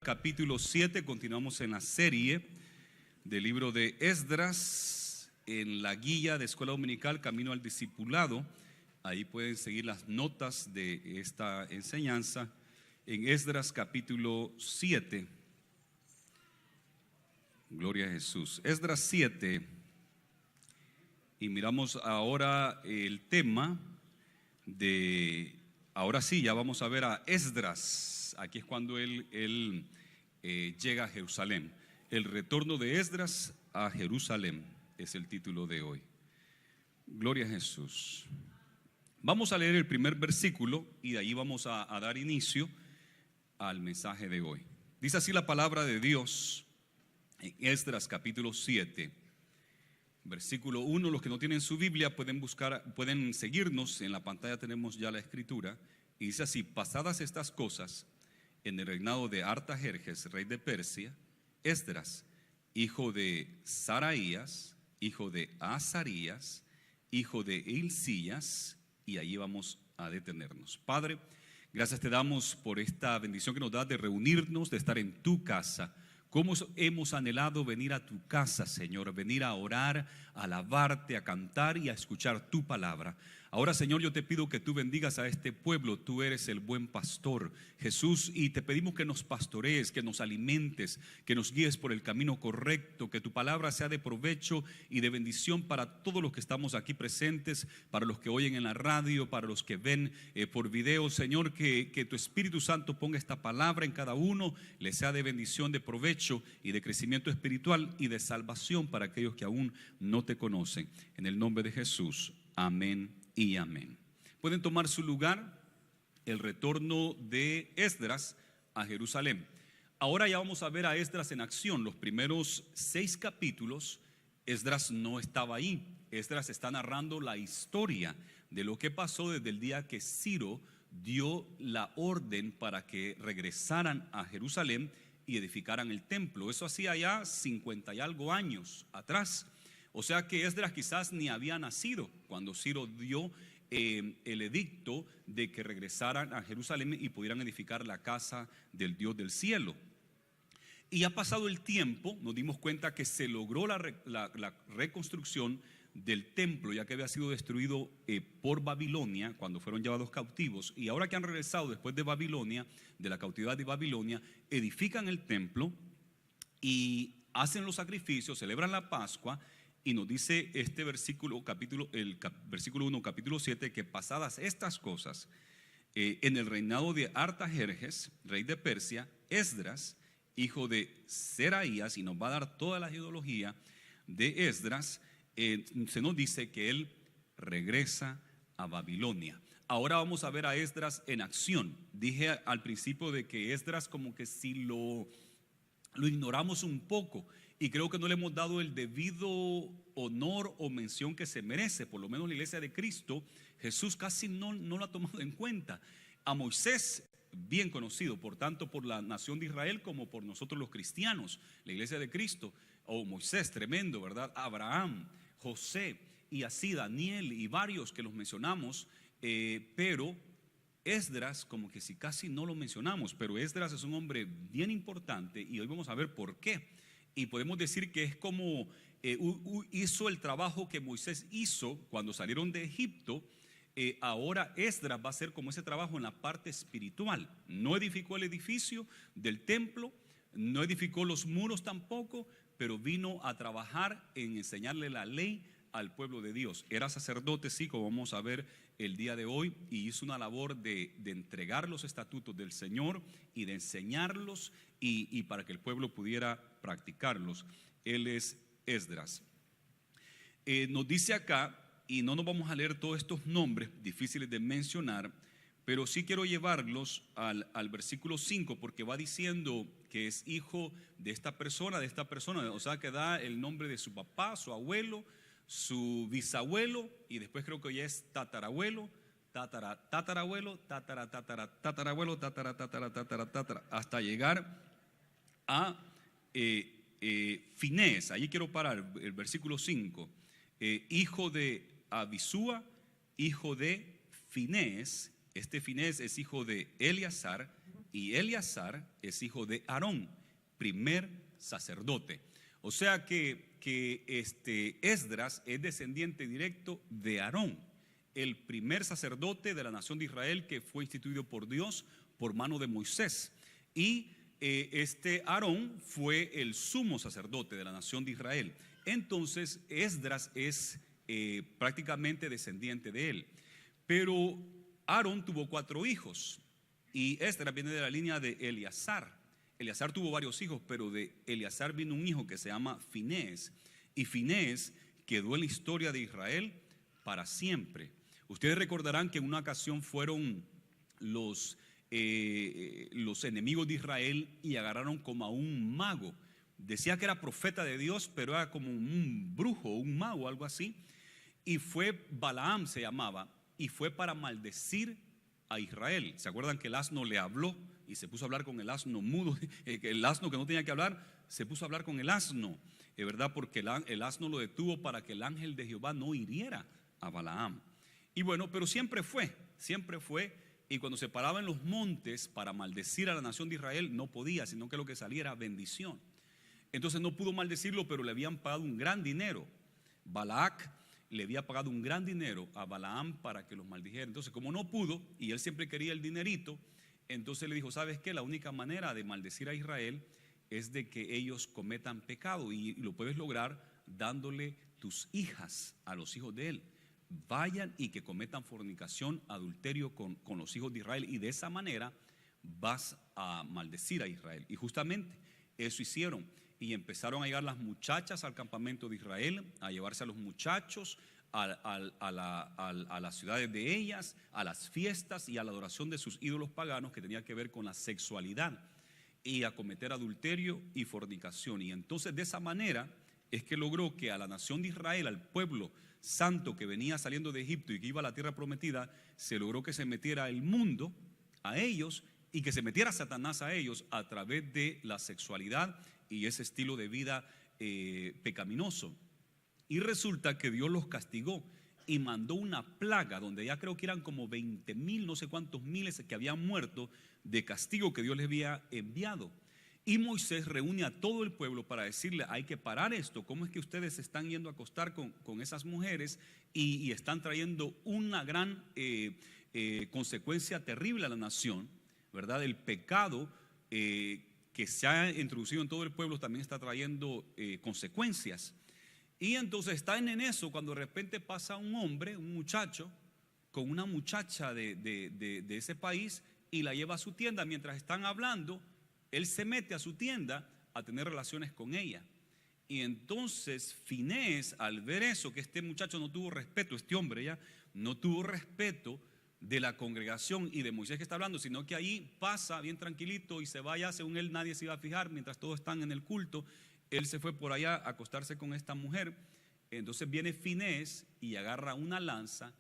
Capítulo 7, continuamos en la serie del libro de Esdras en la guía de Escuela Dominical Camino al Discipulado. Ahí pueden seguir las notas de esta enseñanza en Esdras capítulo 7. Gloria a Jesús. Esdras 7, y miramos ahora el tema de, ahora sí, ya vamos a ver a Esdras. Aquí es cuando él llega a Jerusalén. El retorno de Esdras a Jerusalén es el título de hoy. Gloria a Jesús. Vamos a leer el primer versículo y de ahí vamos a dar inicio al mensaje de hoy. Dice así la palabra de Dios en Esdras capítulo 7, versículo 1. Los que no tienen su Biblia pueden seguirnos. En la pantalla tenemos ya la escritura. Y dice así: pasadas estas cosas, en el reinado de Artajerjes, rey de Persia, Esdras, hijo de Saraías, hijo de Azarías, hijo de Hilcías, y allí vamos a detenernos. Padre, gracias te damos por esta bendición que nos das de reunirnos, de estar en tu casa. Cómo hemos anhelado venir a tu casa, Señor, venir a orar, a alabarte, a cantar y a escuchar tu palabra. Ahora, Señor, yo te pido que tú bendigas a este pueblo. Tú eres el buen pastor, Jesús, y te pedimos que nos pastorees, que nos alimentes, que nos guíes por el camino correcto, que tu palabra sea de provecho y de bendición para todos los que estamos aquí presentes, para los que oyen en la radio, para los que ven por video. Señor, que tu Espíritu Santo ponga esta palabra en cada uno, le sea de bendición, de provecho y de crecimiento espiritual y de salvación para aquellos que aún no te conocen. En el nombre de Jesús, amén y amén. Pueden tomar su lugar. El retorno de Esdras a Jerusalén. Ahora ya vamos a ver a Esdras en acción. Los primeros 6 capítulos, Esdras no estaba ahí. Esdras está narrando la historia de lo que pasó desde el día que Ciro dio la orden para que regresaran a Jerusalén y edificaran el templo. Eso hacía ya 50 y algo años atrás. O sea que Esdras quizás ni había nacido cuando Ciro dio el edicto de que regresaran a Jerusalén y pudieran edificar la casa del Dios del cielo. Y ha pasado el tiempo, nos dimos cuenta que se logró la reconstrucción del templo, ya que había sido destruido por Babilonia cuando fueron llevados cautivos. Y ahora que han regresado después de Babilonia, de la cautividad de Babilonia, edifican el templo y hacen los sacrificios, celebran la Pascua. Y nos dice este versículo, versículo 1, capítulo 7, que pasadas estas cosas, en el reinado de Artajerjes, rey de Persia, Esdras, hijo de Seraías, y nos va a dar toda la genealogía de Esdras, se nos dice que él regresa a Babilonia. Ahora vamos a ver a Esdras en acción. Dije al principio de que Esdras como que si lo ignoramos un poco, y creo que no le hemos dado el debido honor o mención que se merece. Por lo menos la iglesia de Cristo, Jesús casi no lo ha tomado en cuenta. A Moisés, bien conocido, por tanto por la nación de Israel como por nosotros los cristianos, la iglesia de Cristo. Moisés, tremendo, ¿verdad? Abraham, José, y así Daniel y varios que los mencionamos, pero Esdras como que si casi no lo mencionamos. Pero Esdras es un hombre bien importante y hoy vamos a ver por qué. Y podemos decir que es como hizo el trabajo que Moisés hizo cuando salieron de Egipto. Ahora Esdras va a hacer como ese trabajo en la parte espiritual. No edificó el edificio del templo, no edificó los muros tampoco, pero vino a trabajar en enseñarle la ley al pueblo de Dios. Era sacerdote, sí, como vamos a ver el día de hoy, y hizo una labor de entregar los estatutos del Señor y de enseñarlos y para que el pueblo pudiera practicarlos. Él es Esdras. Nos dice acá, y no nos vamos a leer todos estos nombres difíciles de mencionar, pero sí quiero llevarlos al versículo 5, porque va diciendo que es hijo de esta persona, o sea que da el nombre de su papá, su abuelo, su bisabuelo, y después creo que ya es tatarabuelo, tatarabuelo, tatarabuelo, hasta llegar a Finés. Allí quiero parar, el versículo 5. Hijo de Abisúa, hijo de Finés. Este Finés es hijo de Eleazar, y Eleazar es hijo de Aarón, primer sacerdote. O sea que Esdras es descendiente directo de Aarón, el primer sacerdote de la nación de Israel que fue instituido por Dios por mano de Moisés. Y Aarón fue el sumo sacerdote de la nación de Israel. Entonces Esdras es prácticamente descendiente de él. Pero Aarón tuvo 4 hijos y Esdras viene de la línea de Eleazar. Eleazar tuvo varios hijos, pero de Eleazar vino un hijo que se llama Finés. Y Finés quedó en la historia de Israel para siempre. Ustedes recordarán que en una ocasión fueron los enemigos de Israel y agarraron como a un mago. Decía que era profeta de Dios, pero era como un brujo, un mago, algo así. Y fue Balaam, se llamaba, y fue para maldecir a Israel. ¿Se acuerdan que el asno le habló y se puso a hablar con el asno mudo? El asno que no tenía que hablar se puso a hablar con el asno, ¿verdad? Porque el asno lo detuvo para que el ángel de Jehová no hiriera a Balaam. Y bueno, pero siempre fue. Y cuando se paraba en los montes para maldecir a la nación de Israel, no podía, sino que lo que salía era bendición. Entonces no pudo maldecirlo, pero le habían pagado un gran dinero. Balac le había pagado un gran dinero a Balaam para que los maldijera. Entonces, como no pudo, y él siempre quería el dinerito, entonces le dijo: ¿sabes qué? La única manera de maldecir a Israel es de que ellos cometan pecado, y lo puedes lograr dándole tus hijas a los hijos de él. Vayan y que cometan fornicación, adulterio con los hijos de Israel, y de esa manera vas a maldecir a Israel. Y justamente eso hicieron. Y empezaron a llegar las muchachas al campamento de Israel, a llevarse a los muchachos a las ciudades de ellas, a las fiestas y a la adoración de sus ídolos paganos, que tenía que ver con la sexualidad, y a cometer adulterio y fornicación. Y entonces de esa manera es que logró que a la nación de Israel, al pueblo santo que venía saliendo de Egipto y que iba a la tierra prometida, se logró que se metiera el mundo a ellos y que se metiera Satanás a ellos a través de la sexualidad y ese estilo de vida pecaminoso. Y resulta que Dios los castigó y mandó una plaga donde ya creo que eran como 20,000, no sé cuántos miles que habían muerto de castigo que Dios les había enviado. Y Moisés reúne a todo el pueblo para decirle: hay que parar esto. ¿Cómo es que ustedes se están yendo a acostar con esas mujeres y están trayendo una gran consecuencia terrible a la nación, ¿verdad? El pecado que se ha introducido en todo el pueblo también está trayendo consecuencias. Y entonces están en eso cuando de repente pasa un hombre, un muchacho, con una muchacha de ese país y la lleva a su tienda. Mientras están hablando, él se mete a su tienda a tener relaciones con ella. Y entonces Finés, al ver eso, que este muchacho no tuvo respeto, este hombre ya no tuvo respeto de la congregación y de Moisés que está hablando, sino que ahí pasa bien tranquilito y se vaya, según él nadie se iba a fijar, mientras todos están en el culto, él se fue por allá a acostarse con esta mujer. Entonces viene Finés y agarra una lanza,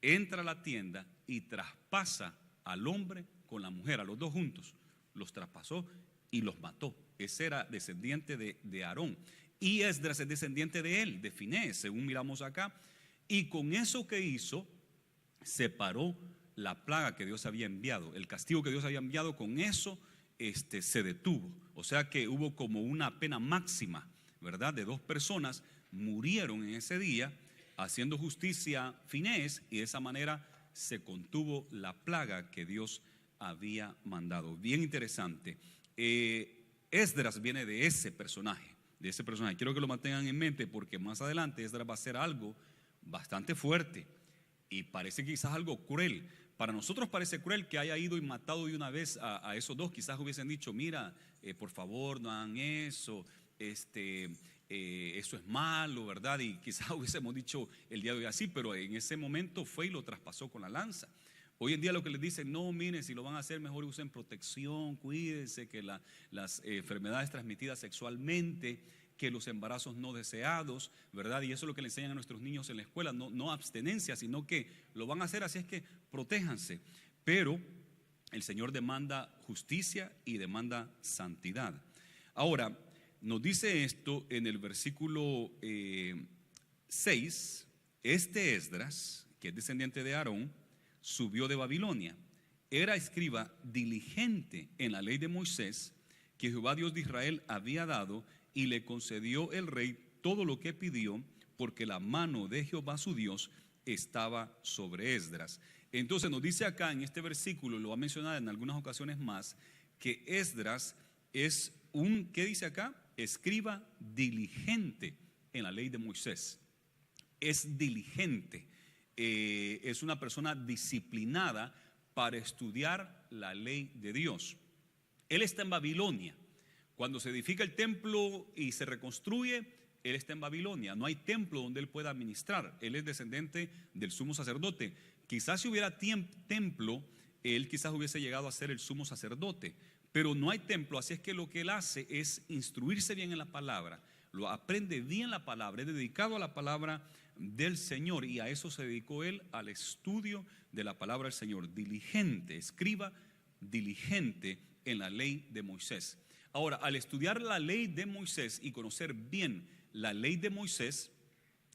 entra a la tienda y traspasa al hombre con la mujer, a los dos juntos, los traspasó y los mató. Ese era descendiente de Aarón, y Esdras es descendiente de él, de Finés, según miramos acá. Y con eso que hizo, separó la plaga que Dios había enviado, el castigo que Dios había enviado. Con eso se detuvo. O sea que hubo como una pena máxima, ¿verdad? De 2 personas murieron en ese día, haciendo justicia Finés, y de esa manera se contuvo la plaga que Dios había mandado. Bien interesante. Esdras viene de ese personaje. Quiero que lo mantengan en mente, porque más adelante Esdras va a hacer algo bastante fuerte y parece quizás algo cruel. Para nosotros parece cruel que haya ido y matado de una vez a esos 2. Quizás hubiesen dicho: mira, por favor, no hagan eso, eso es malo, ¿verdad? Y quizás hubiésemos dicho el día de hoy así, pero en ese momento fue y lo traspasó con la lanza. Hoy en día lo que les dicen: no, miren, si lo van a hacer, mejor usen protección, cuídense, que las enfermedades transmitidas sexualmente, que los embarazos no deseados, ¿verdad? Y eso es lo que le enseñan a nuestros niños en la escuela, no abstenencia, sino que lo van a hacer, así es que protéjanse. Pero el Señor demanda justicia y demanda santidad. Ahora, nos dice esto en el versículo 6, Esdras, que es descendiente de Aarón, subió de Babilonia era escriba diligente en la ley de Moisés, que Jehová Dios de Israel había dado, y le concedió el rey todo lo que pidió, porque la mano de Jehová su Dios estaba sobre Esdras. Entonces nos dice acá en este versículo, lo va a mencionar en algunas ocasiones más, que Esdras es un, ¿qué dice acá? Escriba diligente en la ley de Moisés. Es diligente, es una persona disciplinada para estudiar la ley de Dios. Él está en Babilonia. Cuando se edifica el templo y se reconstruye, él está en Babilonia. No hay templo donde él pueda ministrar. Él es descendente del sumo sacerdote. Quizás si hubiera templo, él quizás hubiese llegado a ser el sumo sacerdote, pero no hay templo, así es que lo que él hace es instruirse bien en la palabra, lo aprende bien la palabra, es dedicado a la palabra del Señor, y a eso se dedicó él, al estudio de la palabra del Señor. Diligente, escriba diligente en la ley de Moisés. Ahora, al estudiar la ley de Moisés y conocer bien la ley de Moisés,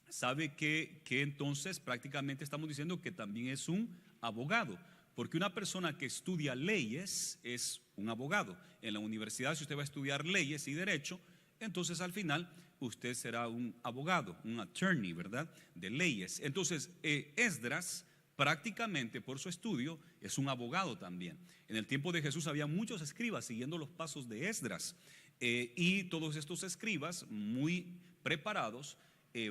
sabe que entonces prácticamente estamos diciendo que también es un abogado, porque una persona que estudia leyes es un abogado. En la universidad, si usted va a estudiar leyes y derecho, entonces al final usted será un abogado, un attorney, ¿verdad?, de leyes. Entonces Esdras prácticamente por su estudio es un abogado también. En el tiempo de Jesús había muchos escribas siguiendo los pasos de Esdras, y todos estos escribas muy preparados,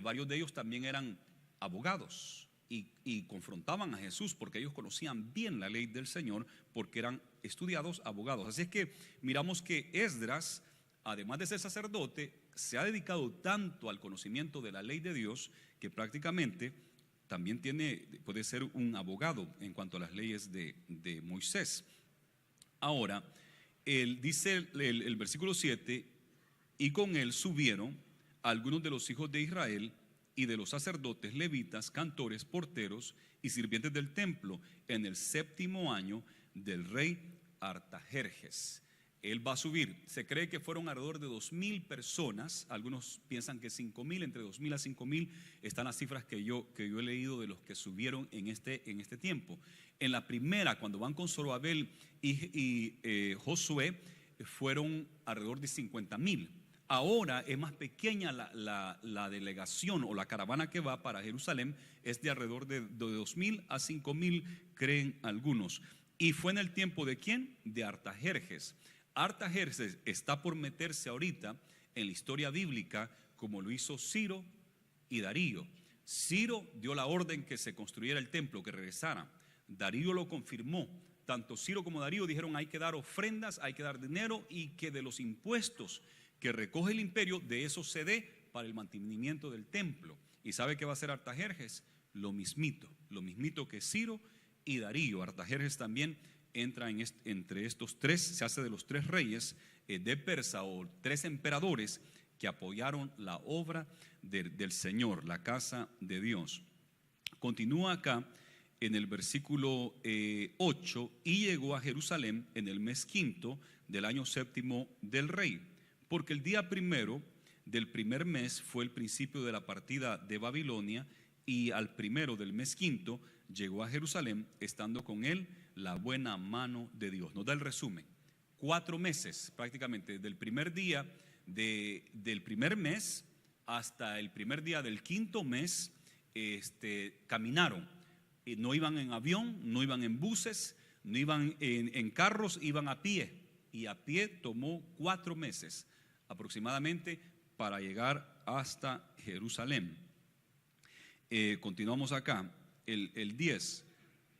varios de ellos también eran abogados y confrontaban a Jesús porque ellos conocían bien la ley del Señor, porque eran estudiados abogados. Así es que miramos que Esdras, además de ser sacerdote, se ha dedicado tanto al conocimiento de la ley de Dios que prácticamente también puede ser un abogado en cuanto a las leyes de Moisés. Ahora, dice el versículo 7, y con él subieron algunos de los hijos de Israel y de los sacerdotes, levitas, cantores, porteros y sirvientes del templo en el 7º año del rey Artajerjes. Él va a subir. Se cree que fueron alrededor de 2,000 personas. Algunos piensan que 5,000, entre 2,000 a 5,000 están las cifras que yo he leído de los que subieron en este tiempo. En la primera, cuando van con Zorobabel y Josué, fueron alrededor de 50,000. Ahora es más pequeña la delegación o la caravana que va para Jerusalén, es de alrededor de 2,000 a 5,000, creen algunos. Y fue en el tiempo de ¿quién? De Artajerjes. Artajerjes está por meterse ahorita en la historia bíblica como lo hizo Ciro y Darío. Ciro dio la orden que se construyera el templo, que regresara. Darío lo confirmó. Tanto Ciro como Darío dijeron: hay que dar ofrendas, hay que dar dinero, y que de los impuestos que recoge el imperio, de eso se dé para el mantenimiento del templo. ¿Y sabe qué va a hacer Artajerjes? Lo mismito que Ciro y Darío. Artajerjes también entra entre estos tres, se hace de los 3 reyes de Persa, o 3 emperadores que apoyaron la obra del Señor, la casa de Dios. Continúa acá en el versículo 8, y llegó a Jerusalén en el mes 5 del año 7 del rey, porque el día 1 del primer mes fue el principio de la partida de Babilonia, y al 1 del mes 5 llegó a Jerusalén, estando con él la buena mano de Dios. Nos da el resumen: 4 meses prácticamente, del primer día del primer mes hasta el primer día del 5.º mes, caminaron. No iban en avión, no iban en buses, no iban en carros, iban a pie, y a pie tomó 4 meses aproximadamente para llegar hasta Jerusalén. Continuamos acá, el 10.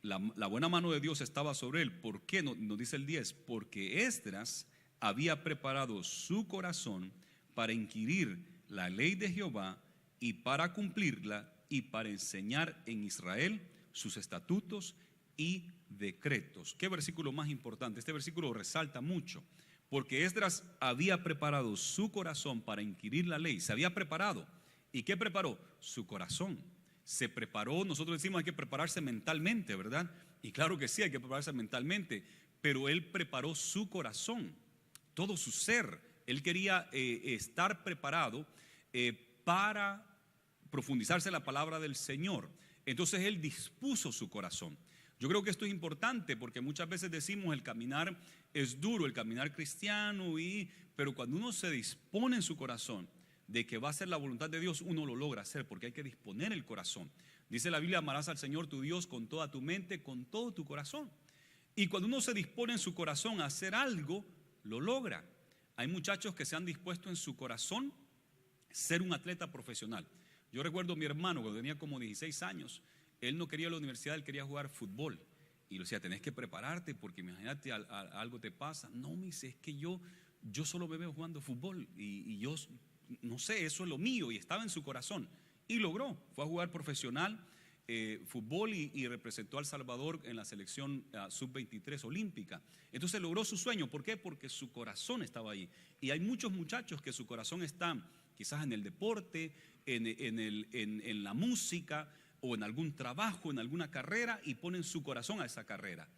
La buena mano de Dios estaba sobre él. ¿Por qué? Nos dice el 10: porque Esdras había preparado su corazón para inquirir la ley de Jehová y para cumplirla, y para enseñar en Israel sus estatutos y decretos. ¿Qué versículo más importante? Este versículo resalta mucho, porque Esdras había preparado su corazón para inquirir la ley. Se había preparado. ¿Y qué preparó? Su corazón. Se preparó. Nosotros decimos hay que prepararse mentalmente, ¿verdad? Y claro que sí, hay que prepararse mentalmente, pero él preparó su corazón, todo su ser. Él quería estar preparado para profundizarse en la palabra del Señor. Entonces él dispuso su corazón. Yo creo que esto es importante porque muchas veces decimos el caminar es duro, el caminar cristiano, pero cuando uno se dispone en su corazón de que va a ser la voluntad de Dios, uno lo logra hacer porque hay que disponer el corazón. Dice la Biblia, amarás al Señor tu Dios con toda tu mente, con todo tu corazón. Y cuando uno se dispone en su corazón a hacer algo, lo logra. Hay muchachos que se han dispuesto en su corazón ser un atleta profesional. Yo recuerdo a mi hermano cuando tenía como 16 años, él no quería ir a la universidad, él quería jugar fútbol. Y le decía, tenés que prepararte porque imagínate algo te pasa. No, me dice, es que yo solo me veo jugando fútbol y yo no sé, eso es lo mío. Y estaba en su corazón y logró, fue a jugar profesional fútbol y representó a El Salvador en la selección sub-23 olímpica. Entonces logró su sueño. ¿Por qué? Porque su corazón estaba ahí. Y hay muchos muchachos que su corazón está quizás en el deporte, en la música o en algún trabajo, en alguna carrera, y ponen su corazón a esa carrera.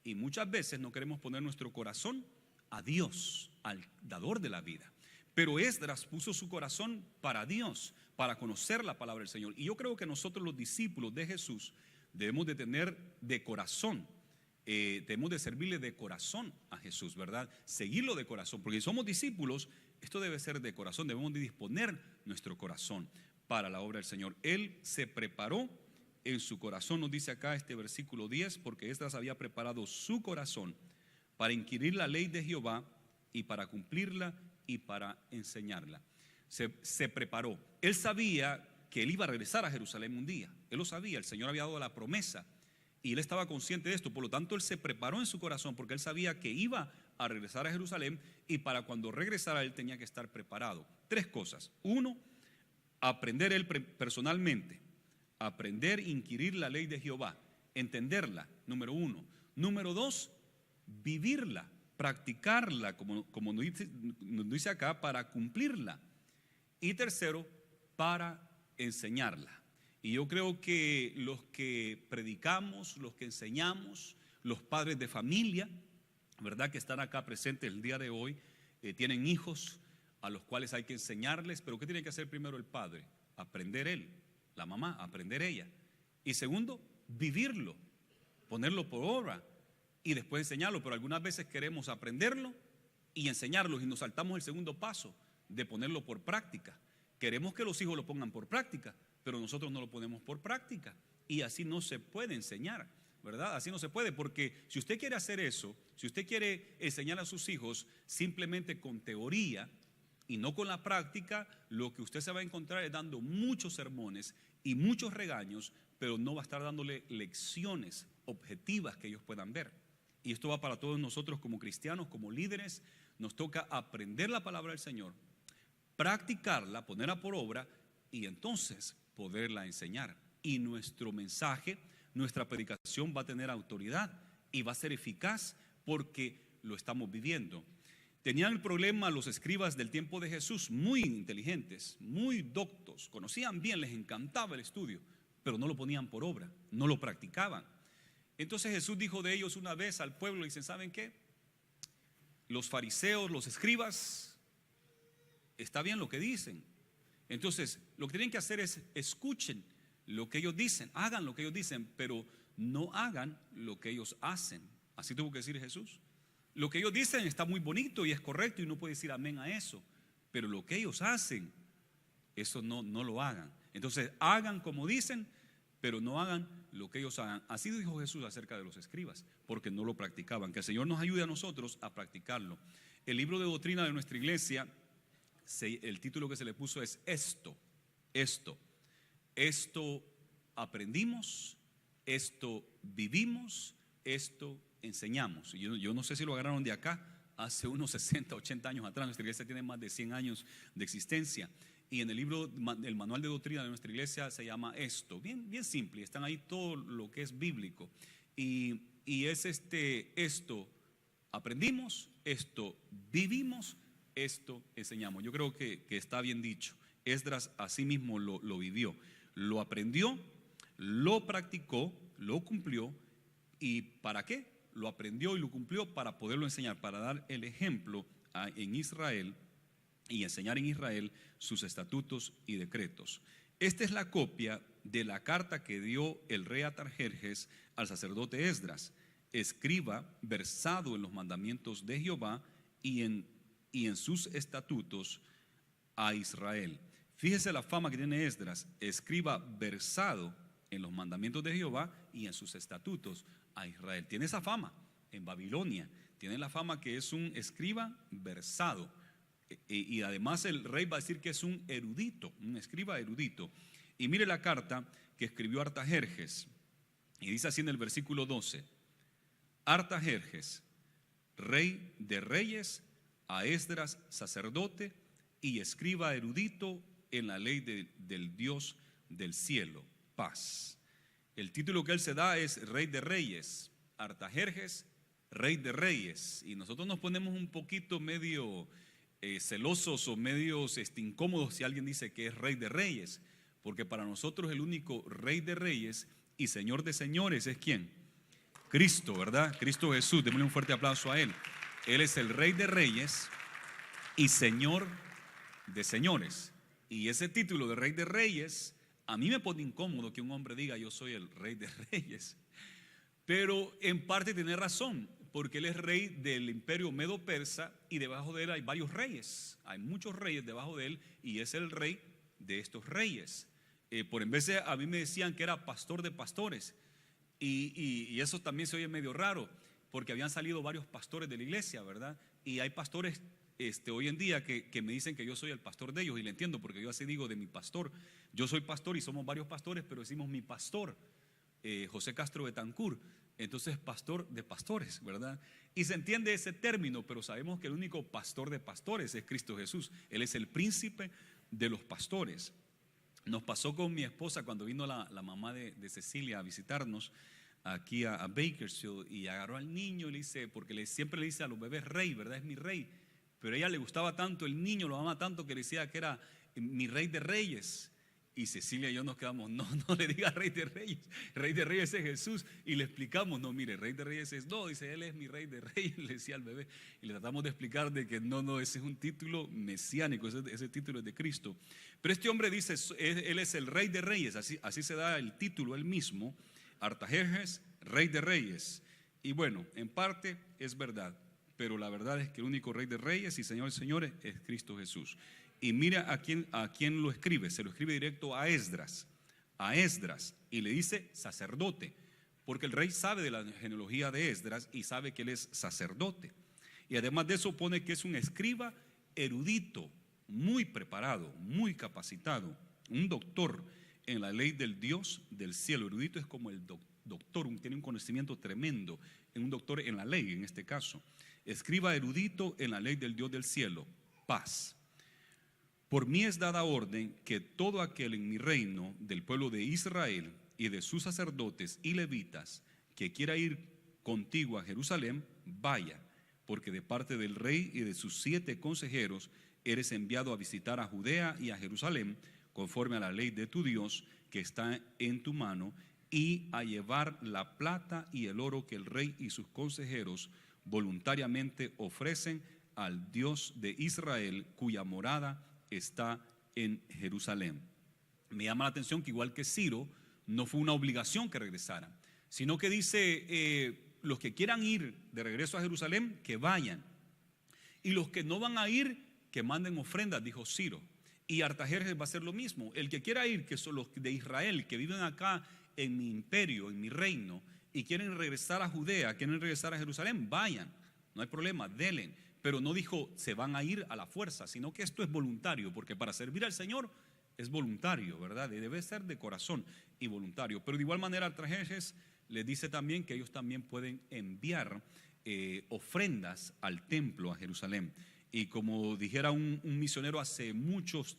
Y muchas veces no queremos poner nuestro corazón a Dios, al dador de la vida. Pero Esdras puso su corazón para Dios, para conocer la palabra del Señor. Y yo creo que nosotros los discípulos de Jesús debemos de tener de corazón, debemos de servirle de corazón a Jesús, ¿verdad? Seguirlo de corazón, porque si somos discípulos, esto debe ser de corazón, debemos de disponer nuestro corazón para la obra del Señor. Él se preparó en su corazón, nos dice acá este versículo 10, porque Esdras había preparado su corazón para inquirir la ley de Jehová y para cumplirla y para enseñarla. Se preparó. Él sabía que él iba a regresar a Jerusalén un día. Él lo sabía, el Señor había dado la promesa y él estaba consciente de esto. Por lo tanto, él se preparó en su corazón porque él sabía que iba a regresar a Jerusalén y para cuando regresara él tenía que estar preparado. 3 cosas. 1, aprender él personalmente, aprender a inquirir la ley de Jehová, entenderla, número 1. Número 2, vivirla, practicarla, como nos dice acá, para cumplirla. Y tercero, para enseñarla. Y yo creo que los que predicamos, los que enseñamos, los padres de familia, ¿verdad?, que están acá presentes el día de hoy, tienen hijos a los cuales hay que enseñarles, pero ¿qué tiene que hacer primero el padre? Aprender él, la mamá, aprender ella. Y segundo, vivirlo, ponerlo por obra y después enseñarlo. Pero algunas veces queremos aprenderlo y enseñarlo y nos saltamos el segundo paso de ponerlo por práctica. Queremos que los hijos lo pongan por práctica, pero nosotros no lo ponemos por práctica y así no se puede enseñar, ¿verdad? Así no se puede, porque si usted quiere hacer eso, si usted quiere enseñar a sus hijos simplemente con teoría y no con la práctica, lo que usted se va a encontrar es dando muchos sermones y muchos regaños, pero no va a estar dándole lecciones objetivas que ellos puedan ver. Y esto va para todos nosotros como cristianos, como líderes. Nos toca aprender la palabra del Señor, practicarla, ponerla por obra y entonces poderla enseñar. Y nuestro mensaje, nuestra predicación va a tener autoridad y va a ser eficaz porque lo estamos viviendo. Tenían el problema los escribas del tiempo de Jesús, muy inteligentes, muy doctos, conocían bien, les encantaba el estudio, pero no lo ponían por obra, no lo practicaban. Entonces Jesús dijo de ellos una vez al pueblo, dicen, ¿saben qué? Los fariseos, los escribas, está bien lo que dicen. Entonces, lo que tienen que hacer es escuchen lo que ellos dicen, hagan lo que ellos dicen, pero no hagan lo que ellos hacen. Así tuvo que decir Jesús. Lo que ellos dicen está muy bonito y es correcto y uno puede decir amén a eso, pero lo que ellos hacen, eso no lo hagan. Entonces, hagan como dicen, pero no hagan lo que ellos hagan. Así dijo Jesús acerca de los escribas, porque no lo practicaban. Que el Señor nos ayude a nosotros a practicarlo. El libro de doctrina de nuestra iglesia, el título que se le puso es esto aprendimos, esto vivimos, esto enseñamos. Yo no sé si lo agarraron de acá, hace unos 60, 80 años atrás. Nuestra iglesia tiene más de 100 años de existencia y en el libro, el manual de doctrina de nuestra iglesia se llama esto, bien simple, están ahí todo lo que es bíblico y es esto aprendimos, esto vivimos, esto enseñamos. Yo creo que está bien dicho. Esdras así mismo lo vivió, lo aprendió, lo practicó, lo cumplió. ¿Y para qué? Lo aprendió y lo cumplió para poderlo enseñar, para dar el ejemplo en Israel y enseñar en Israel sus estatutos y decretos. Esta es la copia de la carta que dio el rey Artajerjes al sacerdote Esdras, escriba versado en los mandamientos de Jehová y en sus estatutos a Israel. Fíjese la fama que tiene Esdras, escriba versado en los mandamientos de Jehová y en sus estatutos a Israel. Tiene esa fama en Babilonia, tiene la fama que es un escriba versado. Y además el rey va a decir que es un erudito, un escriba erudito. Y mire la carta que escribió Artajerjes, y dice así en el versículo 12: Artajerjes, rey de reyes, a Esdras, sacerdote y escriba erudito en la ley del Dios del cielo, paz. El título que él se da es Rey de Reyes. Artajerjes, Rey de Reyes. Y nosotros nos ponemos un poquito medio celosos o medios incómodos si alguien dice que es Rey de Reyes, porque para nosotros el único Rey de Reyes y Señor de Señores es ¿quién? Cristo, ¿verdad? Cristo Jesús. Démosle un fuerte aplauso a Él. Él es el Rey de Reyes y Señor de Señores. Y ese título de Rey de Reyes, a mí me pone incómodo que un hombre diga yo soy el Rey de Reyes. Pero en parte tiene razón, porque él es rey del imperio medo-persa y debajo de él hay varios reyes. Hay muchos reyes debajo de él y es el rey de estos reyes. Por en vez de, a mí me decían que era pastor de pastores y eso también se oye medio raro, porque habían salido varios pastores de la iglesia, ¿verdad? Y hay pastores hoy en día que me dicen que yo soy el pastor de ellos, y le entiendo, porque yo así digo de mi pastor. Yo soy pastor y somos varios pastores, pero decimos mi pastor, José Castro Betancur. Entonces, pastor de pastores, ¿verdad? Y se entiende ese término, pero sabemos que el único pastor de pastores es Cristo Jesús. Él es el príncipe de los pastores. Nos pasó con mi esposa cuando vino la mamá de Cecilia a visitarnos aquí a Bakersfield, y agarró al niño y le dice, porque siempre le dice a los bebés rey, ¿verdad? Es mi rey. Pero a ella le gustaba tanto el niño, lo ama tanto, que le decía que era mi Rey de Reyes. Y Cecilia y yo nos quedamos, no le diga Rey de Reyes es Jesús. Y le explicamos, no, mire, Rey de Reyes es, no, dice, él es mi Rey de Reyes, le decía al bebé. Y le tratamos de explicar de que no, ese es un título mesiánico, ese título es de Cristo. Pero este hombre dice, él es el Rey de Reyes, así se da el título él mismo, Artajerjes, Rey de Reyes. Y bueno, en parte es verdad, pero la verdad es que el único Rey de Reyes y Señor de Señores es Cristo Jesús. Y mira a quién lo escribe, se lo escribe directo a Esdras, y le dice sacerdote, porque el rey sabe de la genealogía de Esdras y sabe que él es sacerdote. Y además de eso pone que es un escriba erudito, muy preparado, muy capacitado, un doctor en la ley del Dios del cielo. Erudito es como el doctor, tiene un conocimiento tremendo, un doctor en la ley en este caso. Escriba erudito en la ley del Dios del cielo, paz. Por mí es dada orden que todo aquel en mi reino del pueblo de Israel y de sus sacerdotes y levitas que quiera ir contigo a Jerusalén, vaya, porque de parte del rey y de sus 7 consejeros eres enviado a visitar a Judea y a Jerusalén, conforme a la ley de tu Dios que está en tu mano, y a llevar la plata y el oro que el rey y sus consejeros voluntariamente ofrecen al Dios de Israel, cuya morada está en Jerusalén. Me llama la atención que igual que Ciro, no fue una obligación que regresara, sino que dice, los que quieran ir de regreso a Jerusalén, que vayan, y los que no van a ir, que manden ofrendas, dijo Ciro. Y Artajerjes va a hacer lo mismo. El que quiera ir, que son los de Israel, que viven acá en mi imperio, en mi reino, y quieren regresar a Judea, quieren regresar a Jerusalén, vayan, no hay problema, denle. Pero no dijo se van a ir a la fuerza, sino que esto es voluntario, porque para servir al Señor es voluntario, ¿verdad? Y debe ser de corazón y voluntario. Pero de igual manera Artajerjes les dice también que ellos también pueden enviar ofrendas al templo, a Jerusalén. Y como dijera un misionero hace muchos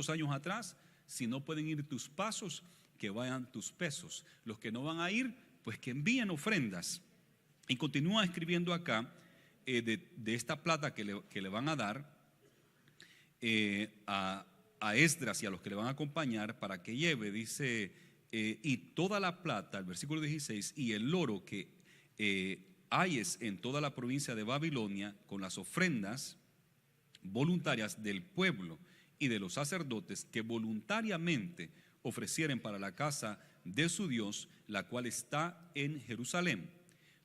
años atrás, si no pueden ir tus pasos, que vayan tus pesos. Los que no van a ir, pues que envíen ofrendas. Y continúa escribiendo acá de esta plata que le van a dar a Esdras y a los que le van a acompañar para que lleve, dice, y toda la plata, el versículo 16, y el oro que hayes en toda la provincia de Babilonia, con las ofrendas voluntarias del pueblo y de los sacerdotes que voluntariamente ofrecieren para la casa de su Dios, la cual está en Jerusalén.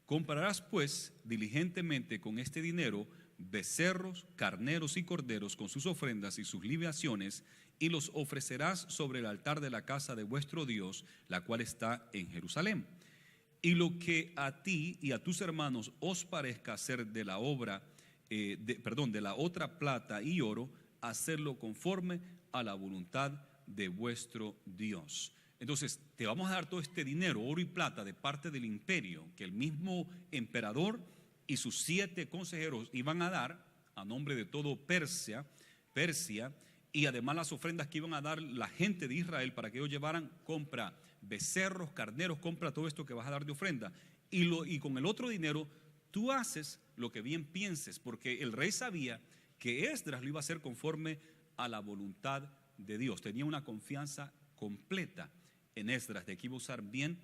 Comprarás pues diligentemente con este dinero becerros, carneros y corderos con sus ofrendas y sus libaciones, y los ofrecerás sobre el altar de la casa de vuestro Dios, la cual está en Jerusalén. Y lo que a ti y a tus hermanos os parezca hacer de la obra, de la otra plata y oro, hacerlo conforme a la voluntad de vuestro Dios. Entonces, te vamos a dar todo este dinero, oro y plata, de parte del imperio, que el mismo emperador y sus 7 consejeros iban a dar a nombre de todo Persia, y además las ofrendas que iban a dar la gente de Israel para que ellos llevaran. Compra becerros, carneros, compra todo esto que vas a dar de ofrenda, y con el otro dinero tú haces lo que bien pienses, porque el rey sabía que Esdras lo iba a hacer conforme a la voluntad de Dios. Tenía una confianza completa en Esdras de que iba a usar bien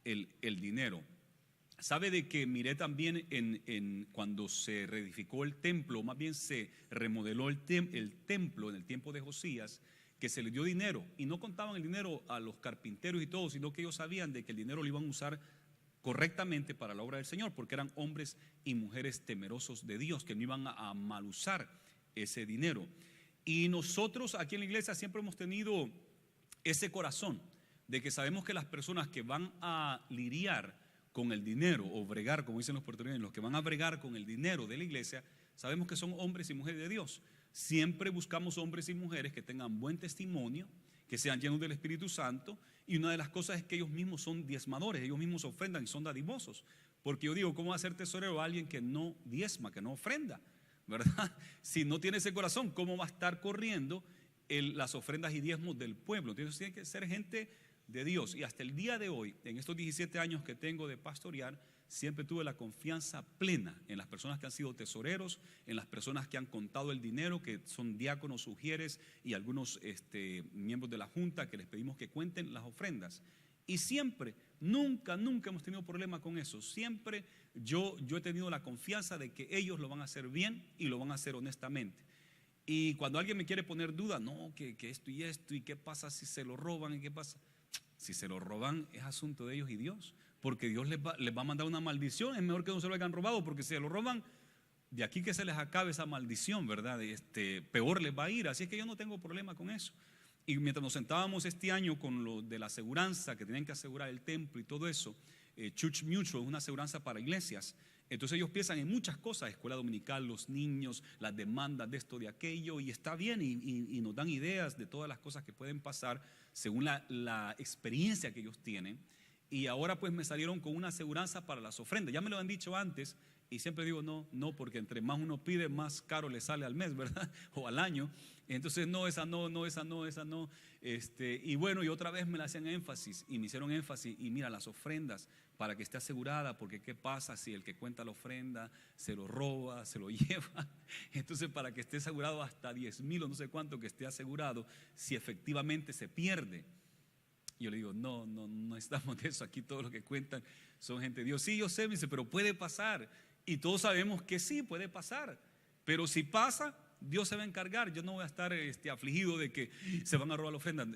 el dinero. Sabe de que miré también cuando se reedificó el templo, más bien se remodeló el templo en el tiempo de Josías, que se le dio dinero, y no contaban el dinero a los carpinteros y todo, sino que ellos sabían de que el dinero lo iban a usar correctamente para la obra del Señor, porque eran hombres y mujeres temerosos de Dios, que no iban a mal usar ese dinero. Y nosotros aquí en la iglesia siempre hemos tenido ese corazón de que sabemos que las personas que van a lidiar con el dinero, o bregar, como dicen los puertorriqueños, los que van a bregar con el dinero de la iglesia, sabemos que son hombres y mujeres de Dios. Siempre buscamos hombres y mujeres que tengan buen testimonio, que sean llenos del Espíritu Santo, y una de las cosas es que ellos mismos son diezmadores, ellos mismos ofrendan y son dadivosos. Porque yo digo, ¿cómo va a ser tesorero a alguien que no diezma, que no ofrenda? ¿Verdad? Si no tiene ese corazón, ¿cómo va a estar corriendo las ofrendas y diezmos del pueblo? Entonces tiene que ser gente de Dios. Y hasta el día de hoy, en estos 17 años que tengo de pastorear, siempre tuve la confianza plena en las personas que han sido tesoreros, en las personas que han contado el dinero, que son diáconos, sugieres y algunos miembros de la junta, que les pedimos que cuenten las ofrendas. Y siempre, nunca hemos tenido problema con eso. Siempre yo he tenido la confianza de que ellos lo van a hacer bien y lo van a hacer honestamente. Y cuando alguien me quiere poner duda, no, que esto, y qué pasa si se lo roban, y qué pasa. Si se lo roban es asunto de ellos y Dios, porque Dios les va a mandar una maldición. Es mejor que no se lo hayan robado, porque si se lo roban, de aquí que se les acabe esa maldición, ¿verdad? Peor les va a ir. Así es que yo no tengo problema con eso. Y mientras nos sentábamos este año con lo de la aseguranza, que tenían que asegurar el templo y todo eso, Church Mutual es una aseguranza para iglesias. Entonces ellos piensan en muchas cosas, escuela dominical, los niños, las demandas de esto, de aquello, y está bien, y nos dan ideas de todas las cosas que pueden pasar según la experiencia que ellos tienen. Y ahora pues me salieron con una aseguranza para las ofrendas. Ya me lo han dicho antes, y siempre digo no, porque entre más uno pide, más caro le sale al mes, ¿verdad? O al año. Entonces esa no. Y bueno, y otra vez me la hacían énfasis, y me hicieron énfasis, y mira, las ofrendas, para que esté asegurada, porque qué pasa si el que cuenta la ofrenda se lo roba, se lo lleva. Entonces, para que esté asegurado hasta 10,000 o no sé cuánto que esté asegurado, si efectivamente se pierde. Yo le digo, no estamos de eso. Aquí todos los que cuentan son gente de Dios. Sí, yo sé, me dice, pero puede pasar. Y todos sabemos que sí, puede pasar. Pero si pasa, Dios se va a encargar. Yo no voy a estar afligido de que se van a robar la ofrenda.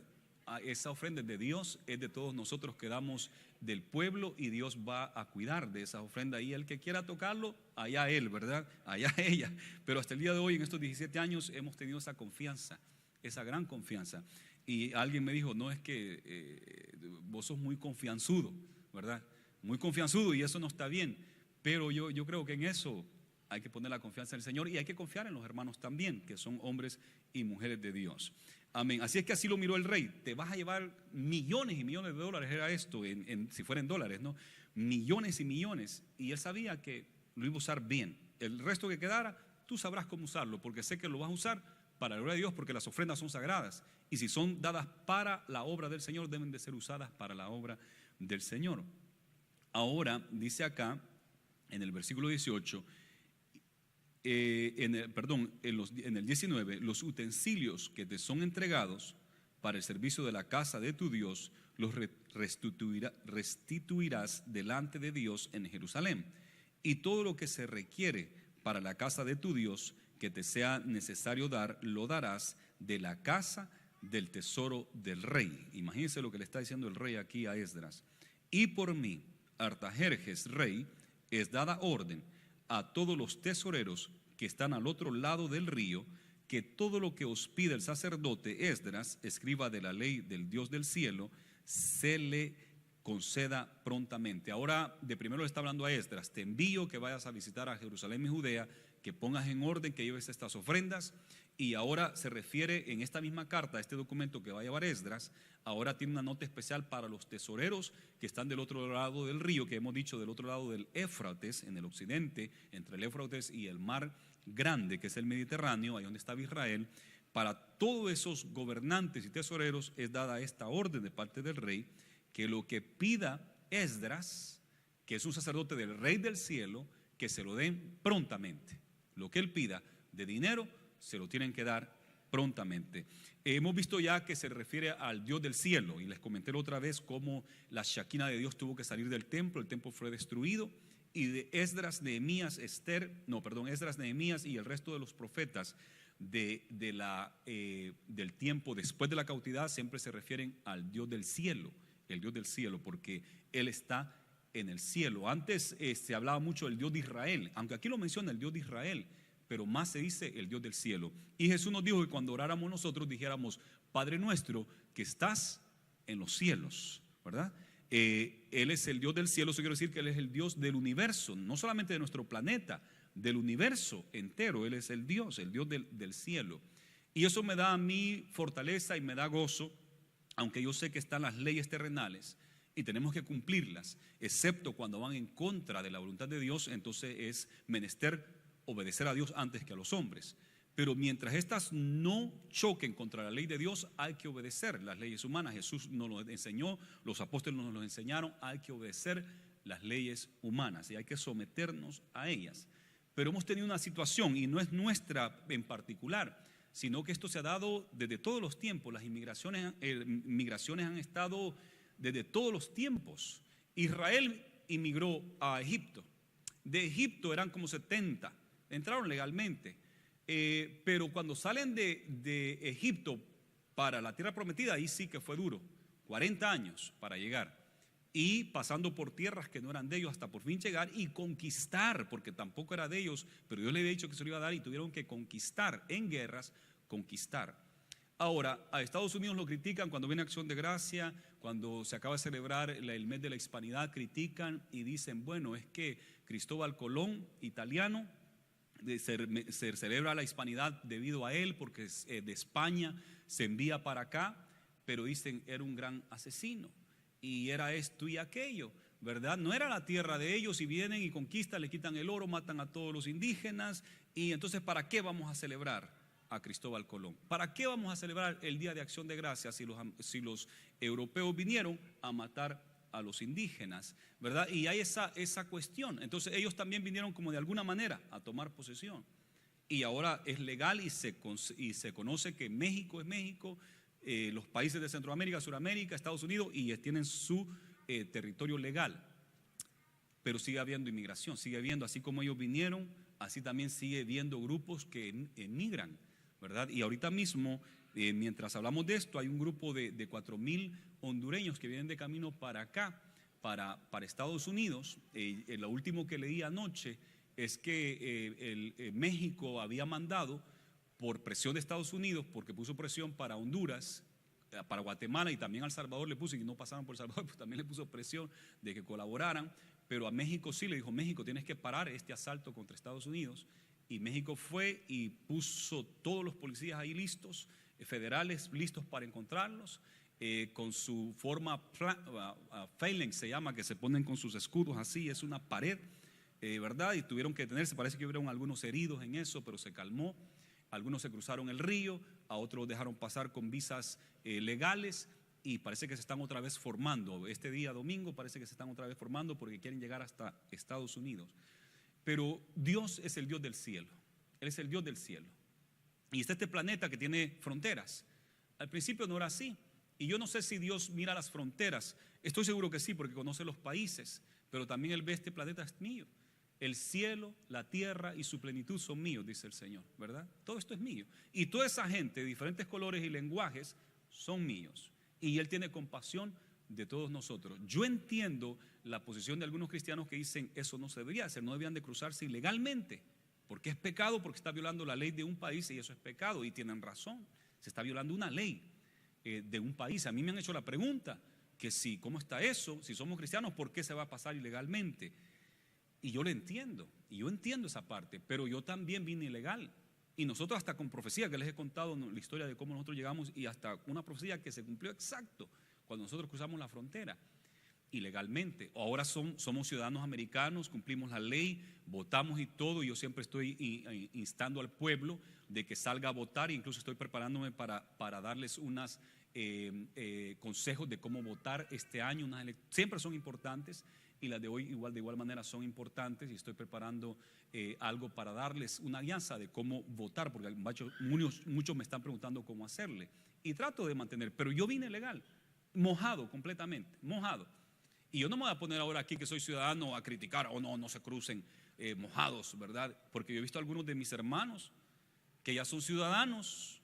Esa ofrenda es de Dios, es de todos nosotros que damos del pueblo, y Dios va a cuidar de esa ofrenda. Y el que quiera tocarlo, allá él, ¿verdad? Allá ella. Pero hasta el día de hoy, en estos 17 años, hemos tenido esa confianza, esa gran confianza. Y alguien me dijo, no, es que vos sos muy confianzudo, ¿verdad? Muy confianzudo, y eso no está bien. Pero yo creo que en eso hay que poner la confianza en el Señor, y hay que confiar en los hermanos también, que son hombres y mujeres de Dios. Amén. Así es que así lo miró el rey. Te vas a llevar millones y millones de dólares, era esto, si fuera en dólares, ¿no? Millones y millones. Y él sabía que lo iba a usar bien. El resto que quedara, tú sabrás cómo usarlo, porque sé que lo vas a usar para la gloria de Dios, porque las ofrendas son sagradas. Y si son dadas para la obra del Señor, deben de ser usadas para la obra del Señor. Ahora, dice acá, en el versículo 18, en el 19, los utensilios que te son entregados para el servicio de la casa de tu Dios, los restituirás delante de Dios en Jerusalén. Y todo lo que se requiere para la casa de tu Dios, que te sea necesario dar, lo darás de la casa del tesoro del rey. Imagínense lo que le está diciendo el rey aquí a Esdras. Y por mí, Artajerjes, rey, es dada orden a todos los tesoreros que están al otro lado del río, que todo lo que os pide el sacerdote Esdras, escriba de la ley del Dios del cielo, se le conceda prontamente. Ahora, de primero le está hablando a Esdras: te envío que vayas a visitar a Jerusalén y Judea, que pongas en orden, que lleves estas ofrendas. Y ahora se refiere en esta misma carta, este documento que va a llevar Esdras, ahora tiene una nota especial para los tesoreros que están del otro lado del río, que hemos dicho del otro lado del Éufrates, en el occidente, entre el Éufrates y el mar grande, que es el Mediterráneo, ahí donde estaba Israel. Para todos esos gobernantes y tesoreros es dada esta orden de parte del rey, que lo que pida Esdras, que es un sacerdote del rey del cielo, que se lo den prontamente. Lo que él pida de dinero, se lo tienen que dar prontamente. Hemos visto ya que se refiere al Dios del cielo, y les comenté la otra vez cómo la Shekinah de Dios tuvo que salir del templo, el templo fue destruido, y de Esdras, Nehemías, Esdras, Nehemías y el resto de los profetas del tiempo después de la cautividad siempre se refieren al Dios del cielo, el Dios del cielo, porque Él está en el cielo. Antes se hablaba mucho del Dios de Israel, aunque aquí lo menciona el Dios de Israel, pero más se dice el Dios del cielo. Y Jesús nos dijo que cuando oráramos nosotros dijéramos: Padre nuestro que estás en los cielos, ¿verdad? Él es el Dios del cielo. Eso quiere decir que Él es el Dios del universo, no solamente de nuestro planeta, del universo entero. Él es el Dios del cielo. Y eso me da a mí fortaleza y me da gozo, aunque yo sé que están las leyes terrenales y tenemos que cumplirlas, excepto cuando van en contra de la voluntad de Dios. Entonces es menester obedecer a Dios antes que a los hombres. Pero mientras estas no choquen contra la ley de Dios, hay que obedecer las leyes humanas. Jesús nos lo enseñó, los apóstoles nos lo enseñaron. Hay que obedecer las leyes humanas y hay que someternos a ellas. Pero hemos tenido una situación, y no es nuestra en particular, sino que esto se ha dado desde todos los tiempos. Las migraciones han estado desde todos los tiempos. Israel inmigró a Egipto. De Egipto eran como 70, entraron legalmente, pero cuando salen de Egipto para la tierra prometida, ahí sí que fue duro, 40 años para llegar, y pasando por tierras que no eran de ellos hasta por fin llegar y conquistar, porque tampoco era de ellos, pero Dios le había dicho que se lo iba a dar y tuvieron que conquistar en guerras, conquistar. Ahora, a Estados Unidos lo critican cuando viene Acción de Gracia, cuando se acaba de celebrar el mes de la Hispanidad, critican y dicen: bueno, es que Cristóbal Colón, italiano, se celebra la Hispanidad debido a él, porque de España se envía para acá, pero dicen era un gran asesino y era esto y aquello, ¿verdad? No era la tierra de ellos, y vienen y conquistan, le quitan el oro, matan a todos los indígenas. Y entonces, ¿para qué vamos a celebrar a Cristóbal Colón? ¿Para qué vamos a celebrar el Día de Acción de Gracias si los europeos vinieron a matar a los indígenas, ¿verdad? Y hay esa cuestión. Entonces ellos también vinieron como de alguna manera a tomar posesión, y ahora es legal y se conoce que México es México, los países de Centroamérica, Suramérica, Estados Unidos, y tienen su territorio legal. Pero sigue habiendo inmigración, sigue habiendo, así como ellos vinieron, así también sigue habiendo grupos que emigran, ¿verdad? Y ahorita mismo, mientras hablamos de esto, hay un grupo de 4,000 hondureños que vienen de camino para acá, para Estados Unidos. Lo último que leí anoche es que México había mandado, por presión de Estados Unidos, porque puso presión para Honduras, para Guatemala, y también a El Salvador le puso, y no pasaron por El Salvador, pues también le puso presión de que colaboraran. Pero a México sí le dijo: México, tienes que parar este asalto contra Estados Unidos. Y México fue y puso todos los policías ahí listos, federales listos para encontrarlos, con su forma phalanx se llama, que se ponen con sus escudos así, es una pared, ¿verdad? Y tuvieron que detenerse. Parece que hubieron algunos heridos en eso, pero se calmó. Algunos se cruzaron el río, a otros dejaron pasar con visas legales, y parece que se están otra vez formando. Este día domingo parece que se están otra vez formando porque quieren llegar hasta Estados Unidos. Pero Dios es el Dios del cielo. Él es el Dios del cielo. Y está este planeta que tiene fronteras. Al principio no era así. Y yo no sé si Dios mira las fronteras. Estoy seguro que sí, porque conoce los países. Pero también Él ve: este planeta es mío. El cielo, la tierra y su plenitud son míos, dice el Señor, ¿verdad? Todo esto es mío. Y toda esa gente de diferentes colores y lenguajes son míos. Y Él tiene compasión de todos nosotros. Yo entiendo la posición de algunos cristianos que dicen eso no se debería hacer, no debían de cruzarse ilegalmente, porque es pecado, porque está violando la ley de un país y eso es pecado, y tienen razón, se está violando una ley de un país. A mí me han hecho la pregunta, que si, ¿cómo está eso? Si somos cristianos, ¿por qué se va a pasar ilegalmente? Y yo lo entiendo, y yo entiendo esa parte, pero yo también vine ilegal. Y nosotros hasta con profecía, que les he contado la historia de cómo nosotros llegamos, y hasta una profecía que se cumplió exacto cuando nosotros cruzamos la frontera ilegalmente. Ahora somos ciudadanos americanos, cumplimos la ley, votamos y todo, y yo siempre estoy instando al pueblo de que salga a votar, e incluso estoy preparándome para darles unos consejos de cómo votar este año. Siempre son importantes, y las de hoy de igual manera son importantes, y estoy preparando algo para darles una guianza de cómo votar, porque muchos me están preguntando cómo hacerle, y trato de mantener, pero yo vine legal, mojado completamente, mojado. Y yo no me voy a poner ahora aquí que soy ciudadano a criticar, no se crucen mojados, ¿verdad? Porque yo he visto a algunos de mis hermanos que ya son ciudadanos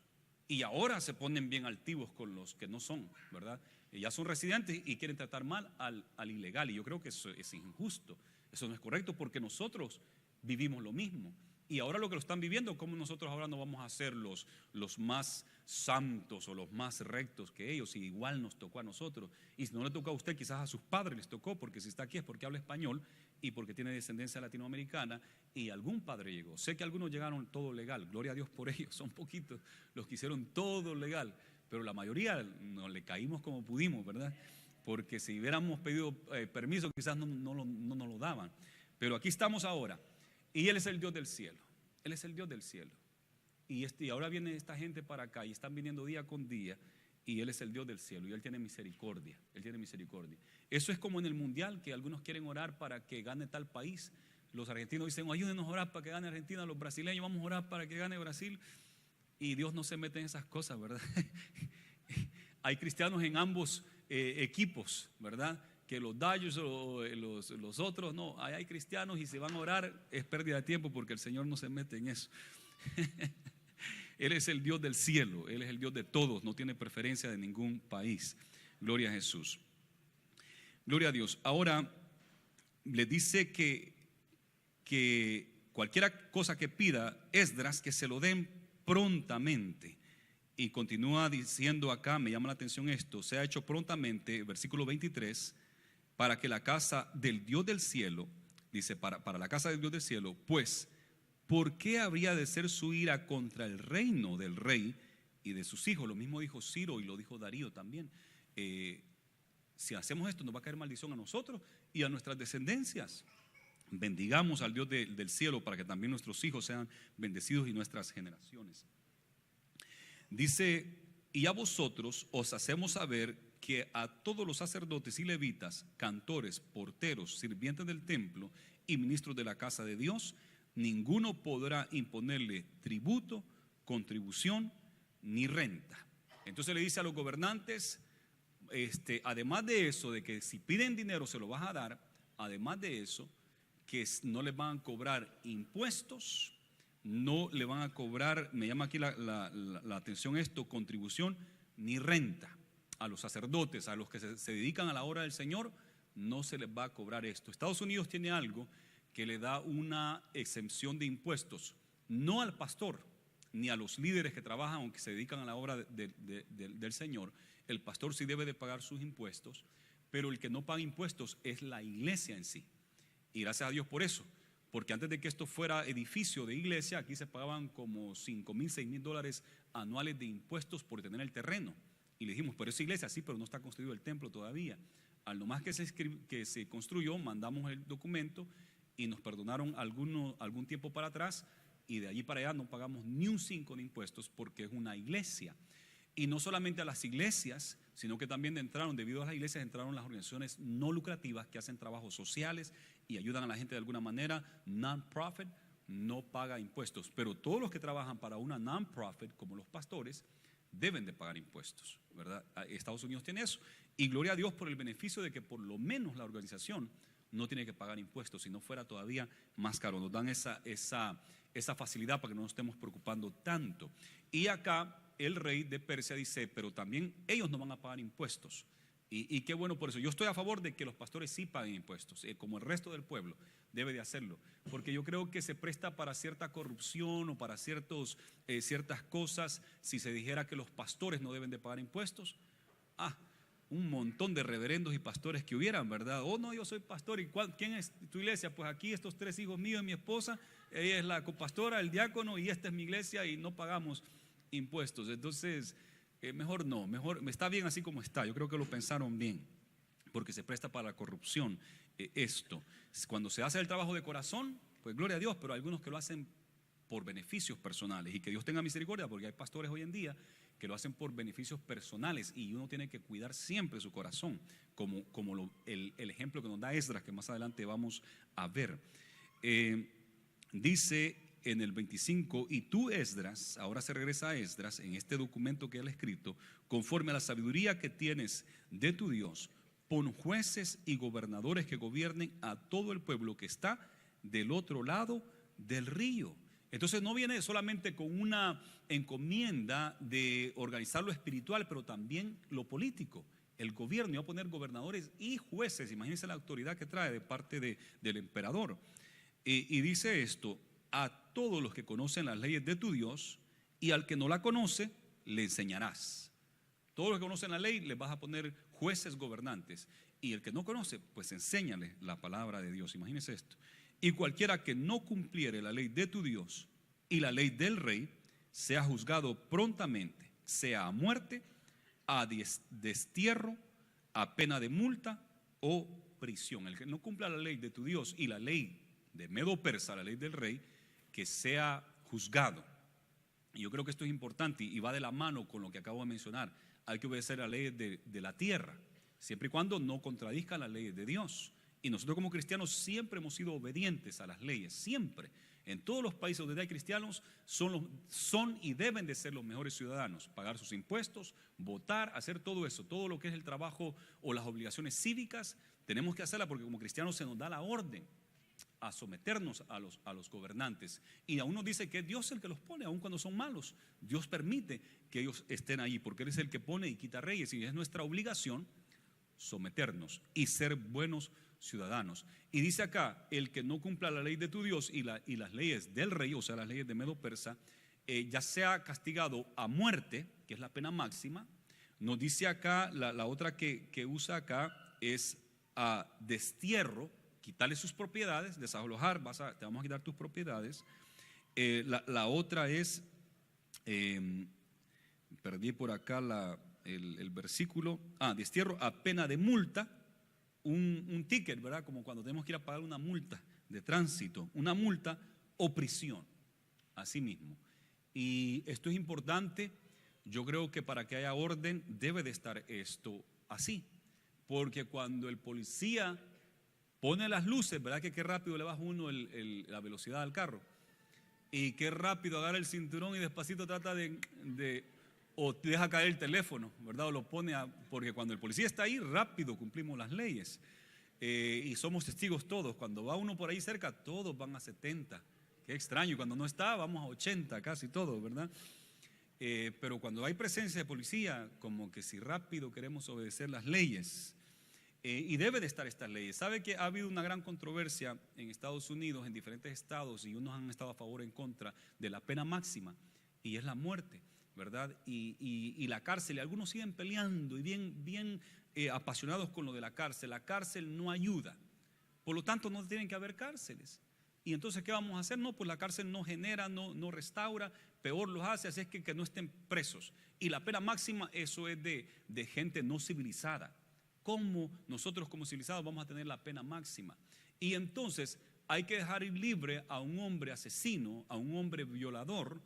y ahora se ponen bien altivos con los que no son, ¿verdad? Y ya son residentes y quieren tratar mal al ilegal, y yo creo que eso es injusto, eso no es correcto, porque nosotros vivimos lo mismo. Y ahora lo que lo están viviendo, ¿cómo nosotros ahora no vamos a ser los más santos o los más rectos que ellos? Y igual nos tocó a nosotros. Y si no le tocó a usted, quizás a sus padres les tocó, porque si está aquí es porque habla español y porque tiene descendencia latinoamericana, y algún padre llegó. Sé que algunos llegaron todo legal, gloria a Dios por ellos, son poquitos los que hicieron todo legal, pero la mayoría nos le caímos como pudimos, ¿verdad? Porque si hubiéramos pedido permiso, quizás no nos lo daban. Pero aquí estamos ahora. Y Él es el Dios del cielo, Él es el Dios del cielo. Y ahora viene esta gente para acá y están viniendo día con día, y Él es el Dios del cielo, y Él tiene misericordia, Él tiene misericordia. Eso es como en el mundial, que algunos quieren orar para que gane tal país. Los argentinos dicen, ayúdenos a orar para que gane Argentina. Los brasileños, vamos a orar para que gane Brasil. Y Dios no se mete en esas cosas, ¿verdad? Hay cristianos en ambos equipos, ¿verdad? Que los Dodgers o los otros, no, hay cristianos, y si van a orar es pérdida de tiempo, porque el Señor no se mete en eso. Él es el Dios del cielo, Él es el Dios de todos, no tiene preferencia de ningún país. Gloria a Jesús. Gloria a Dios. Ahora le dice que cualquier cosa que pida Esdras, que se lo den prontamente. Y continúa diciendo acá, me llama la atención esto, se ha hecho prontamente, versículo 23, para que la casa del Dios del cielo, dice, para la casa del Dios del cielo, pues, ¿por qué habría de ser su ira contra el reino del rey y de sus hijos? Lo mismo dijo Ciro y lo dijo Darío también. Si hacemos esto, nos va a caer maldición a nosotros y a nuestras descendencias. Bendigamos al Dios del cielo para que también nuestros hijos sean bendecidos y nuestras generaciones. Dice, y a vosotros os hacemos saber que a todos los sacerdotes y levitas, cantores, porteros, sirvientes del templo y ministros de la casa de Dios, ninguno podrá imponerle tributo, contribución ni renta. Entonces le dice a los gobernantes, además de eso, de que si piden dinero se lo vas a dar, además de eso, que no les van a cobrar impuestos, no le van a cobrar, me llama aquí la atención esto, contribución ni renta. A los sacerdotes, a los que se dedican a la obra del Señor, no se les va a cobrar esto. Estados Unidos tiene algo que le da una exención de impuestos, no al pastor ni a los líderes que trabajan o que se dedican a la obra del Señor. El pastor sí debe de pagar sus impuestos, pero el que no paga impuestos es la iglesia en sí. Y gracias a Dios por eso, porque antes de que esto fuera edificio de iglesia, aquí se pagaban como $5,000, $6,000 anuales de impuestos por tener el terreno. Y le dijimos, pero es iglesia, sí, pero no está construido el templo todavía. Al nomás que se construyó, mandamos el documento y nos perdonaron algún tiempo para atrás, y de allí para allá no pagamos ni un 5 de impuestos, porque es una iglesia. Y no solamente a las iglesias, sino que también debido a las iglesias, entraron las organizaciones no lucrativas que hacen trabajos sociales y ayudan a la gente de alguna manera. Non-profit no paga impuestos, pero todos los que trabajan para una non-profit, como los pastores, deben de pagar impuestos, ¿verdad? Estados Unidos tiene eso, y gloria a Dios por el beneficio de que por lo menos la organización no tiene que pagar impuestos, si no fuera todavía más caro. Nos dan esa facilidad para que no nos estemos preocupando tanto. Y acá el rey de Persia dice, pero también ellos no van a pagar impuestos. Y qué bueno por eso. Yo estoy a favor de que los pastores sí paguen impuestos, como el resto del pueblo debe de hacerlo, porque yo creo que se presta para cierta corrupción o para ciertas cosas. Si se dijera que los pastores no deben de pagar impuestos, un montón de reverendos y pastores que hubieran, ¿verdad? Oh, no, yo soy pastor. ¿Y quién es tu iglesia? Pues aquí estos 3 hijos míos y mi esposa, ella es la copastora, el diácono, y esta es mi iglesia y no pagamos impuestos. Entonces, mejor no, mejor está bien así como está. Yo creo que lo pensaron bien, porque se presta para la corrupción esto. Cuando se hace el trabajo de corazón, pues gloria a Dios, pero hay algunos que lo hacen por beneficios personales, y que Dios tenga misericordia, porque hay pastores hoy en día que lo hacen por beneficios personales, y uno tiene que cuidar siempre su corazón, como el ejemplo que nos da Esdras, que más adelante vamos a ver. Dice en el 25, y tú, Esdras, ahora se regresa a Esdras en este documento que él ha escrito, conforme a la sabiduría que tienes de tu Dios, pon jueces y gobernadores que gobiernen a todo el pueblo que está del otro lado del río. Entonces no viene solamente con una encomienda de organizar lo espiritual, pero también lo político. El gobierno iba a poner gobernadores y jueces. Imagínense la autoridad que trae de parte del emperador. Y dice esto: a todos los que conocen las leyes de tu Dios, y al que no la conoce, le enseñarás. Todos los que conocen la ley les vas a poner jueces gobernantes, y el que no conoce, pues enséñale la palabra de Dios. Imagínense esto. Y cualquiera que no cumpliere la ley de tu Dios y la ley del rey, sea juzgado prontamente, sea a muerte, a destierro, a pena de multa o prisión. El que no cumpla la ley de tu Dios y la ley de Medo-Persa, la ley del rey, que sea juzgado. Y yo creo que esto es importante y va de la mano con lo que acabo de mencionar. Hay que obedecer la ley de la tierra, siempre y cuando no contradizca la ley de Dios. Y nosotros como cristianos siempre hemos sido obedientes a las leyes, siempre. En todos los países donde hay cristianos son y deben de ser los mejores ciudadanos, pagar sus impuestos, votar, hacer todo eso, todo lo que es el trabajo o las obligaciones cívicas, tenemos que hacerla, porque como cristianos se nos da la orden a someternos a los gobernantes. Y aún nos dice que Dios es el que los pone, aun cuando son malos. Dios permite que ellos estén ahí, porque Él es el que pone y quita reyes, y es nuestra obligación someternos y ser buenos ciudadanos. Y dice acá: el que no cumpla la ley de tu Dios y las leyes del rey, o sea, las leyes de Medo-Persa, ya sea castigado a muerte, que es la pena máxima. Nos dice acá, la otra que usa acá es a destierro, quitarle sus propiedades, desalojar, te vamos a quitar tus propiedades. La otra es, perdí por acá el versículo, destierro a pena de multa. Un ticket, ¿verdad? Como cuando tenemos que ir a pagar una multa de tránsito, una multa o prisión, así mismo. Y esto es importante. Yo creo que para que haya orden debe de estar esto así, porque cuando el policía pone las luces, ¿verdad? Que qué rápido le baja uno la velocidad al carro, y qué rápido agarra el cinturón y despacito trata o deja caer el teléfono, ¿verdad? O lo pone porque cuando el policía está ahí, rápido cumplimos las leyes. Y somos testigos todos. Cuando va uno por ahí cerca, todos van a 70. Qué extraño. Cuando no está, vamos a 80, casi todos, ¿verdad? Pero cuando hay presencia de policía, como que si rápido queremos obedecer las leyes. Y debe de estar estas leyes. ¿Sabe que ha habido una gran controversia en Estados Unidos, en diferentes estados, y unos han estado a favor o en contra de la pena máxima, y es la muerte, ¿verdad? Y la cárcel, y algunos siguen peleando y bien apasionados con lo de la cárcel. La cárcel no ayuda, por lo tanto no tienen que haber cárceles. Y entonces, ¿qué vamos a hacer? No, pues la cárcel no genera, no restaura, peor los hace, así es que no estén presos. Y la pena máxima, eso es de gente no civilizada. ¿Cómo nosotros como civilizados vamos a tener la pena máxima? Y entonces hay que dejar ir libre a un hombre asesino, a un hombre violador.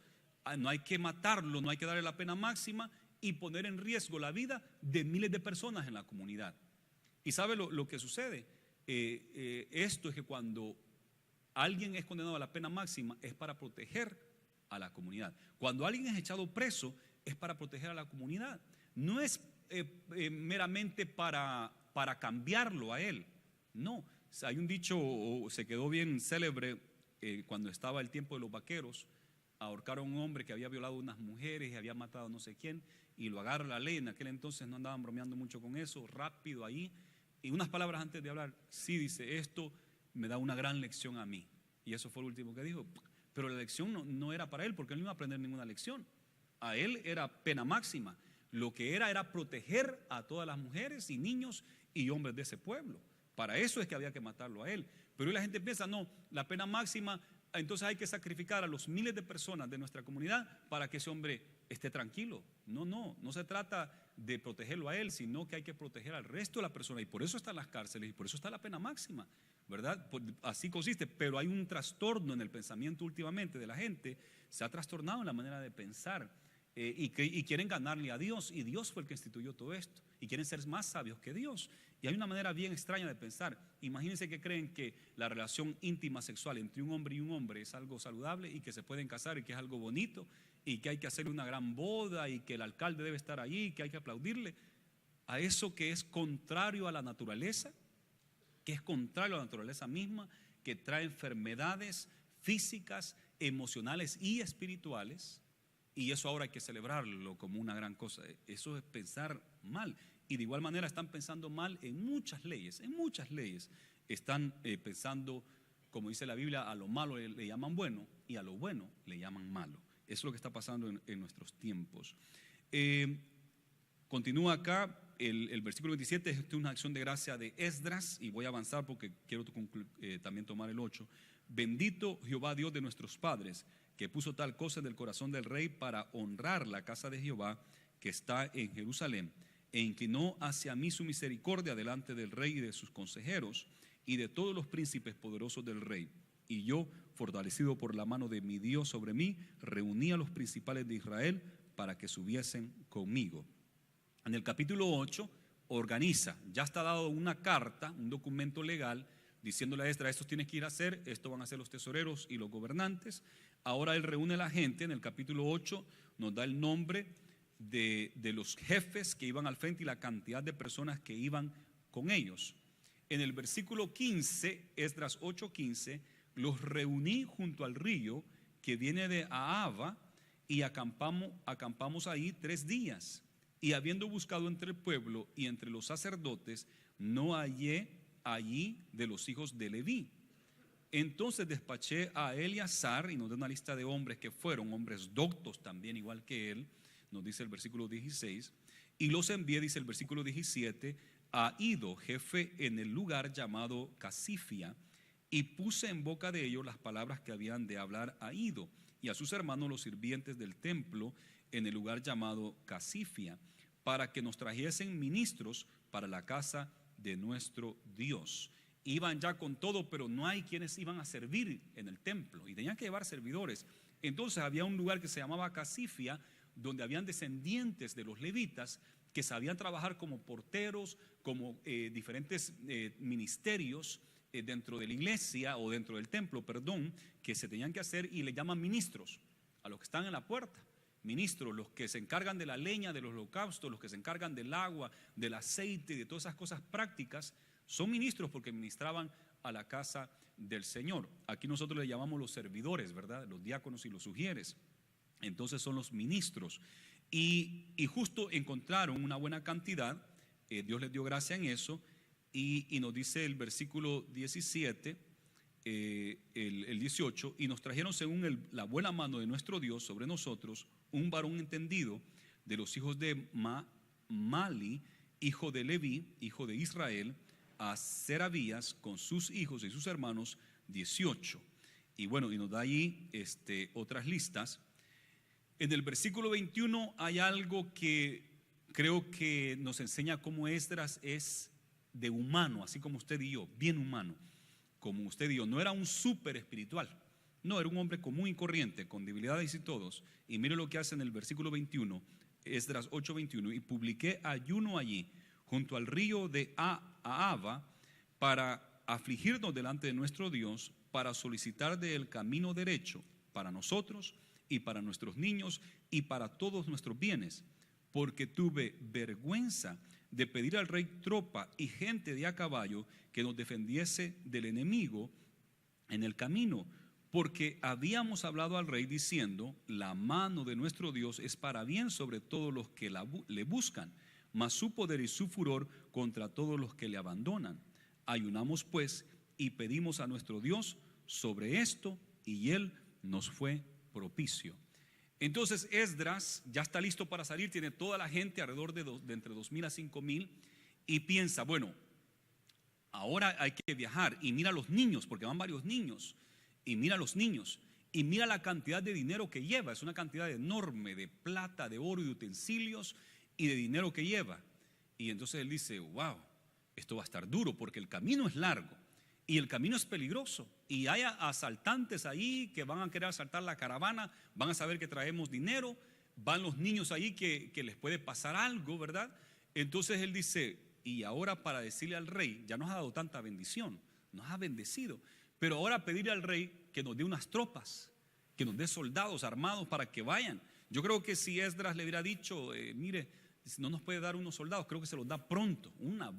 No hay que matarlo, no hay que darle la pena máxima y poner en riesgo la vida de miles de personas en la comunidad. ¿Y sabe lo que sucede? Esto es que cuando alguien es condenado a la pena máxima es para proteger a la comunidad. Cuando alguien es echado preso es para proteger a la comunidad. No es meramente para cambiarlo a él. No, hay un dicho, se quedó bien célebre cuando estaba el tiempo de los vaqueros. ahorcar a un hombre que había violado a unas mujeres y había matado a no sé quién, y lo agarra la ley. En aquel entonces no andaban bromeando mucho con eso, rápido ahí, y unas palabras antes de hablar, sí, dice, esto me da una gran lección a mí, y eso fue lo último que dijo. Pero la lección no era para él, porque él no iba a aprender ninguna lección. A él era pena máxima. Lo que era proteger a todas las mujeres y niños y hombres de ese pueblo. Para eso es que había que matarlo a él. Pero hoy la gente piensa, no, la pena máxima, entonces hay que sacrificar a los miles de personas de nuestra comunidad para que ese hombre esté tranquilo. No se trata de protegerlo a él, sino que hay que proteger al resto de la persona, y por eso están las cárceles y por eso está la pena máxima, ¿verdad? Así consiste. Pero hay un trastorno en el pensamiento últimamente de la gente, se ha trastornado en la manera de pensar, y quieren ganarle a Dios, y Dios fue el que instituyó todo esto, y quieren ser más sabios que Dios. Y hay una manera bien extraña de pensar. Imagínense que creen que la relación íntima sexual entre un hombre y un hombre es algo saludable y que se pueden casar y que es algo bonito y que hay que hacer una gran boda y que el alcalde debe estar allí y que hay que aplaudirle. A eso que es contrario a la naturaleza, que es contrario a la naturaleza misma, que trae enfermedades físicas, emocionales y espirituales. Y eso ahora hay que celebrarlo como una gran cosa. Eso es pensar mal. Y de igual manera están pensando mal en muchas leyes. Están pensando, como dice la Biblia, a lo malo le llaman bueno y a lo bueno le llaman malo. Eso es lo que está pasando en nuestros tiempos. Continúa acá el versículo 27, es una acción de gracia de Esdras, y voy a avanzar porque quiero también tomar el 8. Bendito Jehová Dios de nuestros padres, que puso tal cosa en el corazón del rey para honrar la casa de Jehová que está en Jerusalén, e inclinó hacia mí su misericordia delante del rey y de sus consejeros y de todos los príncipes poderosos del rey. Y yo, fortalecido por la mano de mi Dios sobre mí, reuní a los principales de Israel para que subiesen conmigo. En el capítulo 8 organiza, ya está dado una carta, un documento legal, diciéndole a Esdras, esto tienes que ir a hacer, esto van a hacer los tesoreros y los gobernantes. Ahora él reúne a la gente. En el capítulo 8 nos da el nombre de los jefes que iban al frente y la cantidad de personas que iban con ellos. En el versículo 15, Esdras 8:15, los reuní junto al río que viene de Ahava y acampamos ahí 3 días. Y habiendo buscado entre el pueblo y entre los sacerdotes, no hallé allí de los hijos de Leví. Entonces despaché a Eleazar, y nos da una lista de hombres que fueron hombres doctos también, igual que él, nos dice el versículo 16, y los envié, dice el versículo 17, a Ido, jefe en el lugar llamado Casifia, y puse en boca de ellos las palabras que habían de hablar a Ido, y a sus hermanos los sirvientes del templo en el lugar llamado Casifia, para que nos trajesen ministros para la casa de nuestro Dios. Iban ya con todo, pero no hay quienes iban a servir en el templo, y tenían que llevar servidores. Entonces había un lugar que se llamaba Casifia, donde habían descendientes de los levitas que sabían trabajar como porteros, como diferentes ministerios dentro de la iglesia o dentro del templo, que se tenían que hacer, y le llaman ministros a los que están en la puerta. Ministros, los que se encargan de la leña, de los holocaustos, los que se encargan del agua, del aceite y de todas esas cosas prácticas, son ministros porque ministraban a la casa del Señor. Aquí nosotros le llamamos los servidores, ¿verdad? Los diáconos y los sugieres. Entonces son los ministros. Y justo encontraron una buena cantidad, Dios les dio gracia en eso, y nos dice el versículo 17, el 18, y nos trajeron según la buena mano de nuestro Dios sobre nosotros un varón entendido de los hijos de Mali, hijo de Leví, hijo de Israel, a Serabías con sus hijos y sus hermanos 18. Y bueno, y nos da allí otras listas. En el versículo 21 hay algo que creo que nos enseña cómo Esdras es de humano, así como usted y yo, bien humano, como usted y yo. No era un súper espiritual, no, era un hombre común y corriente, con debilidades y todos. Y mire lo que hace en el versículo 21, Esdras 8:21, y publiqué ayuno allí, junto al río de Ahava, para afligirnos delante de nuestro Dios, para solicitar de él camino derecho para nosotros y para nuestros niños y para todos nuestros bienes, porque tuve vergüenza de pedir al rey tropa y gente de a caballo que nos defendiese del enemigo en el camino, porque habíamos hablado al rey diciendo: la mano de nuestro Dios es para bien sobre todos los que le buscan, mas su poder y su furor contra todos los que le abandonan. Ayunamos pues y pedimos a nuestro Dios sobre esto, y él nos fue propicio. Entonces Esdras ya está listo para salir, tiene toda la gente alrededor de entre 2,000 a 5,000, y piensa: bueno, ahora hay que viajar, y mira a los niños, porque van varios niños, y mira a los niños, y mira la cantidad de dinero que lleva. Es una cantidad enorme de plata, de oro y de utensilios y de dinero que lleva. Y entonces él dice: wow, esto va a estar duro, porque el camino es largo y el camino es peligroso, y hay asaltantes ahí que van a querer asaltar la caravana, van a saber que traemos dinero, van los niños ahí que les puede pasar algo, ¿verdad? Entonces él dice: y ahora, para decirle al rey, ya nos ha dado tanta bendición, nos ha bendecido, pero ahora pedirle al rey que nos dé unas tropas, que nos dé soldados armados para que vayan. Yo creo que si Esdras le hubiera dicho: mire, no nos puede dar unos soldados, creo que se los da pronto, una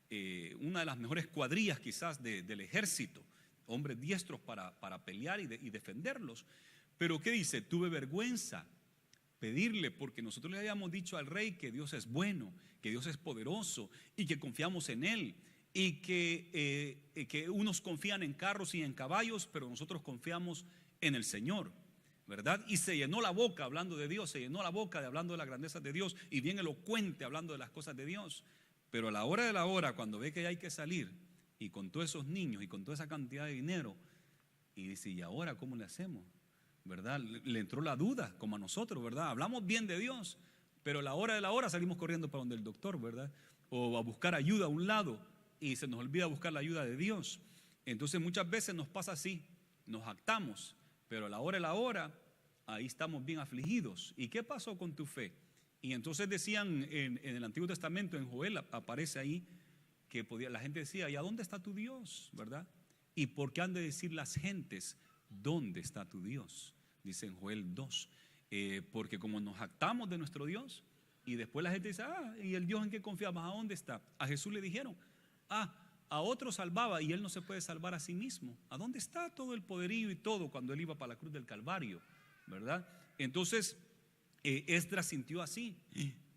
de las mejores cuadrillas quizás del ejército, hombres diestros para pelear y defenderlos. Pero ¿qué dice? Tuve vergüenza pedirle, porque nosotros le habíamos dicho al rey que Dios es bueno, que Dios es poderoso y que confiamos en él, y que unos confían en carros y en caballos, pero nosotros confiamos en el Señor, ¿verdad? Y se llenó la boca hablando de Dios, se llenó la boca hablando de la grandeza de Dios, y bien elocuente hablando de las cosas de Dios. Pero a la hora de la hora, cuando ve que hay que salir, y con todos esos niños y con toda esa cantidad de dinero, y dice: ¿y ahora cómo le hacemos? ¿Verdad? Le entró la duda, como a nosotros, ¿verdad? Hablamos bien de Dios, pero a la hora de la hora salimos corriendo para donde el doctor, ¿verdad? O a buscar ayuda a un lado, y se nos olvida buscar la ayuda de Dios. Entonces muchas veces nos pasa así, nos jactamos, pero a la hora de la hora, ahí estamos bien afligidos. ¿Y qué pasó con tu fe? Y entonces decían en el Antiguo Testamento, en Joel aparece ahí, que la gente decía: ¿y a dónde está tu Dios? ¿Verdad? ¿Y por qué han de decir las gentes: ¿dónde está tu Dios? Dice en Joel 2, porque como nos jactamos de nuestro Dios, y después la gente dice: ¿y el Dios en qué confiamos? ¿A dónde está? A Jesús le dijeron: a otro salvaba y él no se puede salvar a sí mismo. ¿A dónde está todo el poderío y todo cuando él iba para la cruz del Calvario? ¿Verdad? Entonces Esdras sintió así: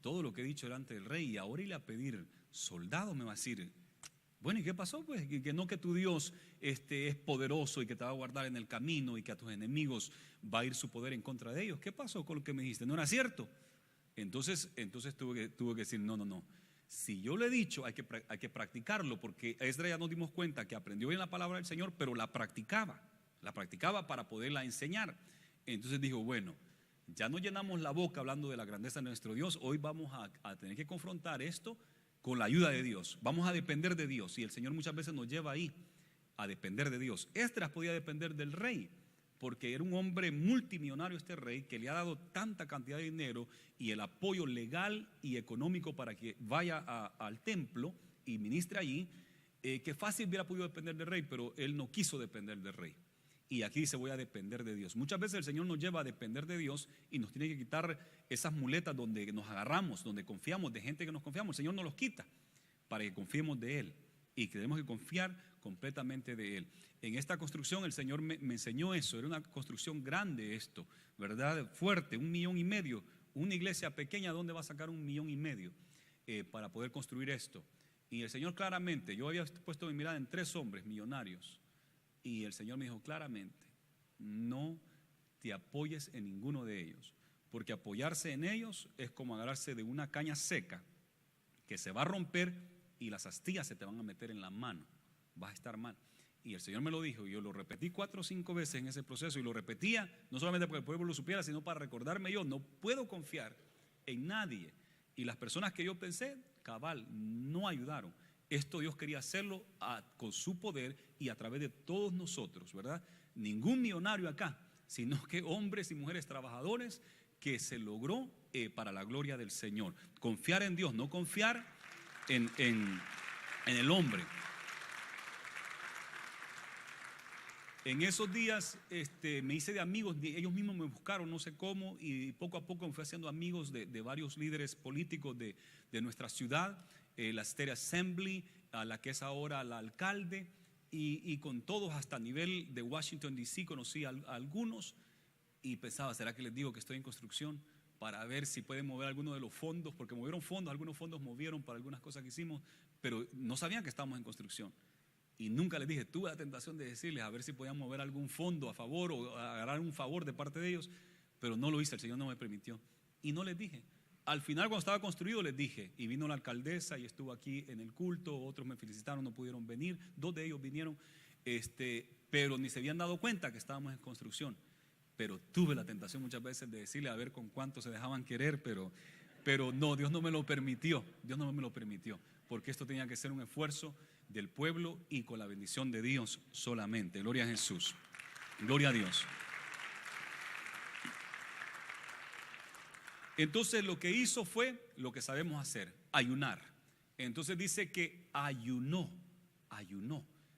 todo lo que he dicho delante del rey, y ahora irle a pedir soldados, me va a decir: bueno, ¿y qué pasó? Pues que no, que tu Dios es poderoso y que te va a guardar en el camino, y que a tus enemigos va a ir su poder en contra de ellos. ¿Qué pasó con lo que me dijiste? ¿No era cierto? Entonces tuve que decir: no. Si yo le he dicho, hay que practicarlo, porque Esdras ya nos dimos cuenta que aprendió bien la palabra del Señor, pero la practicaba para poderla enseñar. Entonces dijo: bueno, ya no llenamos la boca hablando de la grandeza de nuestro Dios, hoy vamos a tener que confrontar esto con la ayuda de Dios. Vamos a depender de Dios, y el Señor muchas veces nos lleva ahí a depender de Dios. Esdras podía depender del rey, porque era un hombre multimillonario este rey, que le ha dado tanta cantidad de dinero y el apoyo legal y económico para que vaya al templo y ministre allí, que fácil hubiera podido depender del rey, pero él no quiso depender del rey. Y aquí dice: voy a depender de Dios. Muchas veces el Señor nos lleva a depender de Dios y nos tiene que quitar esas muletas donde nos agarramos, donde confiamos, de gente que nos confiamos. El Señor nos los quita para que confiemos de Él, y que tenemos que confiar completamente de Él. En esta construcción el Señor me enseñó eso. Era una construcción grande esto, ¿verdad? Fuerte, 1,5 millones. Una iglesia pequeña, ¿dónde va a sacar 1,5 millones para poder construir esto? Y el Señor claramente, yo había puesto mi mirada en 3 hombres millonarios, y el Señor me dijo claramente: no te apoyes en ninguno de ellos, porque apoyarse en ellos es como agarrarse de una caña seca que se va a romper y las astillas se te van a meter en la mano, vas a estar mal. Y el Señor me lo dijo, y yo lo repetí 4 o 5 veces en ese proceso, y lo repetía no solamente porque el pueblo lo supiera, sino para recordarme yo: no puedo confiar en nadie. Y las personas que yo pensé, cabal, no ayudaron. Esto Dios quería hacerlo con su poder y a través de todos nosotros, ¿verdad? Ningún millonario acá, sino que hombres y mujeres trabajadores, que se logró para la gloria del Señor. Confiar en Dios, no confiar en el hombre. En esos días me hice de amigos, ellos mismos me buscaron, no sé cómo, y poco a poco me fui haciendo amigos de varios líderes políticos de nuestra ciudad, la State Assembly, a la que es ahora la alcalde, y con todos hasta a nivel de Washington DC conocí a algunos y pensaba, ¿será que les digo que estoy en construcción? Para ver si pueden mover alguno de los fondos, porque movieron fondos, algunos fondos movieron para algunas cosas que hicimos, pero no sabían que estábamos en construcción. Y nunca les dije, tuve la tentación de decirles a ver si podían mover algún fondo a favor o agarrar un favor de parte de ellos, pero no lo hice, el Señor no me permitió. Y no les dije. Al final, cuando estaba construido, les dije, y vino la alcaldesa y estuvo aquí en el culto, otros me felicitaron, no pudieron venir, 2 de ellos vinieron, pero ni se habían dado cuenta que estábamos en construcción. Pero tuve la tentación muchas veces de decirle a ver con cuánto se dejaban querer, pero no, Dios no me lo permitió, porque esto tenía que ser un esfuerzo del pueblo y con la bendición de Dios solamente. Gloria a Jesús, gloria a Dios. Entonces lo que hizo fue lo que sabemos hacer, ayunar. Entonces dice que ayunó,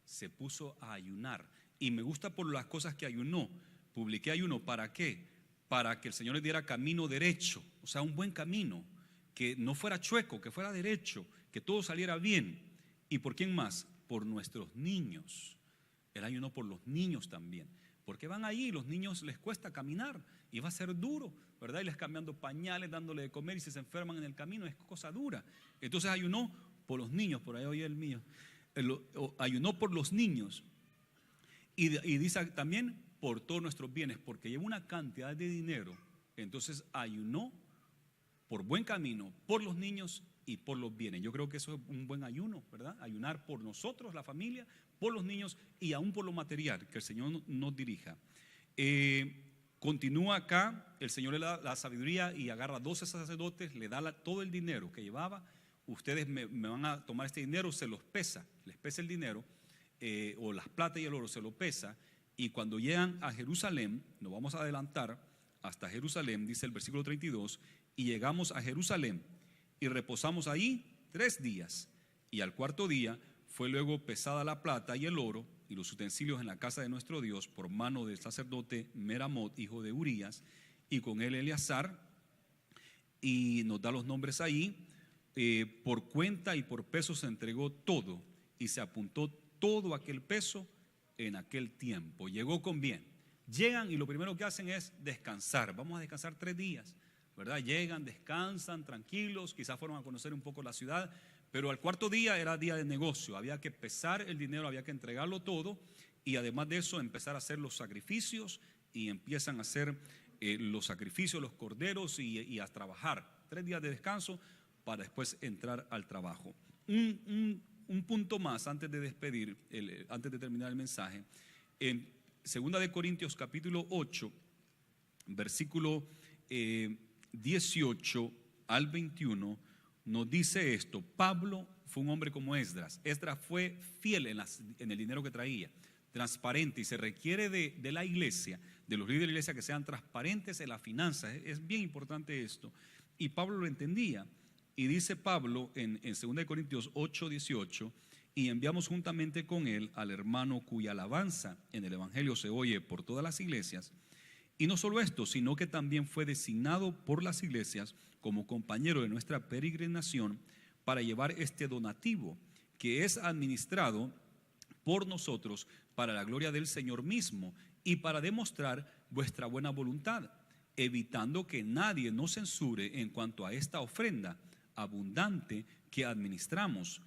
se puso a ayunar. Y me gusta por las cosas que ayunó. Publiqué ayuno, ¿para qué? Para que el Señor le diera camino derecho, o sea, un buen camino, que no fuera chueco, que fuera derecho, que todo saliera bien. ¿Y por quién más? Por nuestros niños. Él ayunó por los niños también, porque van ahí, los niños les cuesta caminar y va a ser duro, ¿verdad? Y les cambiando pañales, dándole de comer y si se enferman en el camino es cosa dura. Entonces ayunó por los niños, por ahí oye el mío, ayunó por los niños y dice también por todos nuestros bienes, porque lleva una cantidad de dinero. Entonces ayunó por buen camino, por los niños y por los bienes. Yo creo que eso es un buen ayuno, ¿verdad? Ayunar por nosotros, la familia, por los niños y aún por lo material, que el Señor nos dirija. Continúa acá, el Señor le da la sabiduría y agarra a 12 sacerdotes, le da todo el dinero que llevaba. Ustedes me van a tomar este dinero, se los pesa, les pesa el dinero, o las plata y el oro se lo pesa. Y cuando llegan a Jerusalén, nos vamos a adelantar hasta Jerusalén, dice el versículo 32, y llegamos a Jerusalén y reposamos ahí 3 días. Y al 4.º día fue luego pesada la plata y el oro y los utensilios en la casa de nuestro Dios por mano del sacerdote Meramot, hijo de Urías, y con él Eleazar, y nos da los nombres ahí. Por cuenta y por peso se entregó todo y se apuntó todo aquel peso en aquel tiempo. Llegó con bien. Llegan y lo primero que hacen es descansar. Vamos a descansar 3 días, ¿verdad? Llegan, descansan, tranquilos, quizás fueron a conocer un poco la ciudad, pero al 4.º día era día de negocio. Había que pesar el dinero, había que entregarlo todo y además de eso empezar a hacer los sacrificios y empiezan a hacer los sacrificios, los corderos y a trabajar. 3 días de descanso para después entrar al trabajo. Un punto más antes de despedir, antes de terminar el mensaje. En 2 Corintios capítulo 8, versículo 18 al 21, nos dice esto. Pablo fue un hombre como Esdras. Esdras fue fiel en el dinero que traía, transparente, y se requiere de la iglesia, de los líderes de la iglesia, que sean transparentes en las finanzas. Es bien importante esto. Y Pablo lo entendía. Y dice Pablo en 2 Corintios 8, 18, y enviamos juntamente con él al hermano cuya alabanza en el evangelio se oye por todas las iglesias. Y no solo esto, sino que también fue designado por las iglesias como compañero de nuestra peregrinación para llevar este donativo que es administrado por nosotros para la gloria del Señor mismo y para demostrar vuestra buena voluntad, evitando que nadie nos censure en cuanto a esta ofrenda abundante que administramos,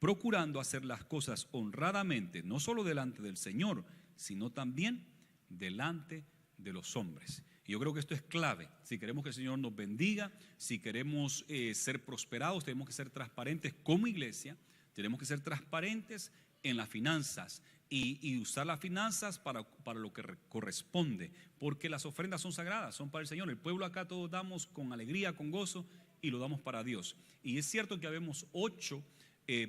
procurando hacer las cosas honradamente, no solo delante del Señor, sino también delante de los hombres. Y yo creo que esto es clave. Si queremos que el Señor nos bendiga, si queremos ser prosperados, tenemos que ser transparentes como iglesia, tenemos que ser transparentes en las finanzas y usar las finanzas para lo que corresponde, porque las ofrendas son sagradas, son para el Señor. El pueblo acá todos damos con alegría, con gozo, y lo damos para Dios. Y es cierto que habemos 8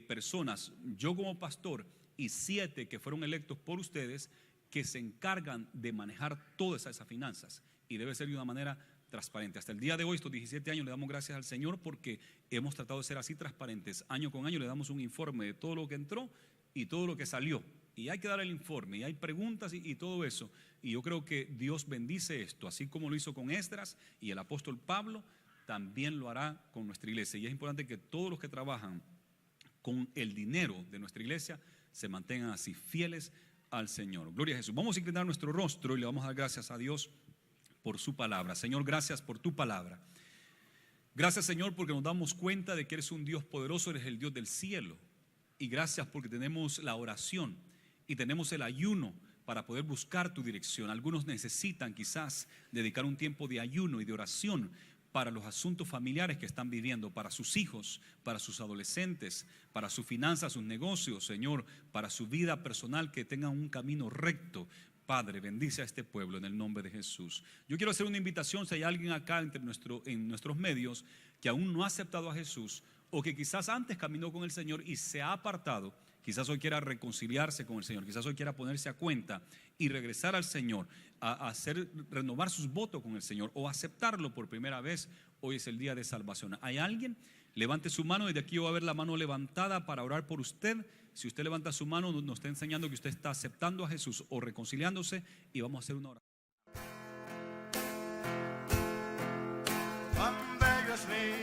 personas, yo como pastor, y 7 que fueron electos por ustedes, que se encargan de manejar todas esas finanzas, y debe ser de una manera transparente. Hasta el día de hoy, estos 17 años, le damos gracias al Señor porque hemos tratado de ser así transparentes. Año con año le damos un informe de todo lo que entró y todo lo que salió, y hay que dar el informe, y hay preguntas y todo eso. Y yo creo que Dios bendice esto, así como lo hizo con Esdras y el apóstol Pablo, también lo hará con nuestra iglesia. Y es importante que todos los que trabajan con el dinero de nuestra iglesia se mantengan así fieles al Señor. Gloria a Jesús. Vamos a inclinar nuestro rostro y le vamos a dar gracias a Dios por su palabra. Señor, gracias por tu palabra. Gracias, Señor, porque nos damos cuenta de que eres un Dios poderoso, eres el Dios del cielo. Y gracias porque tenemos la oración y tenemos el ayuno para poder buscar tu dirección. Algunos necesitan quizás dedicar un tiempo de ayuno y de oración para los asuntos familiares que están viviendo, para sus hijos, para sus adolescentes, para sus finanzas, sus negocios, Señor, para su vida personal, que tengan un camino recto. Padre, bendice a este pueblo en el nombre de Jesús. Yo quiero hacer una invitación, si hay alguien acá en nuestros medios que aún no ha aceptado a Jesús, o que quizás antes caminó con el Señor y se ha apartado, quizás hoy quiera reconciliarse con el Señor, quizás hoy quiera ponerse a cuenta y regresar al Señor, renovar sus votos con el Señor o aceptarlo por primera vez. Hoy es el día de salvación. ¿Hay alguien? Levante su mano. Desde aquí yo voy a ver la mano levantada para orar por usted. Si usted levanta su mano, nos está enseñando que usted está aceptando a Jesús o reconciliándose, y vamos a hacer una oración. Cuán bello es mi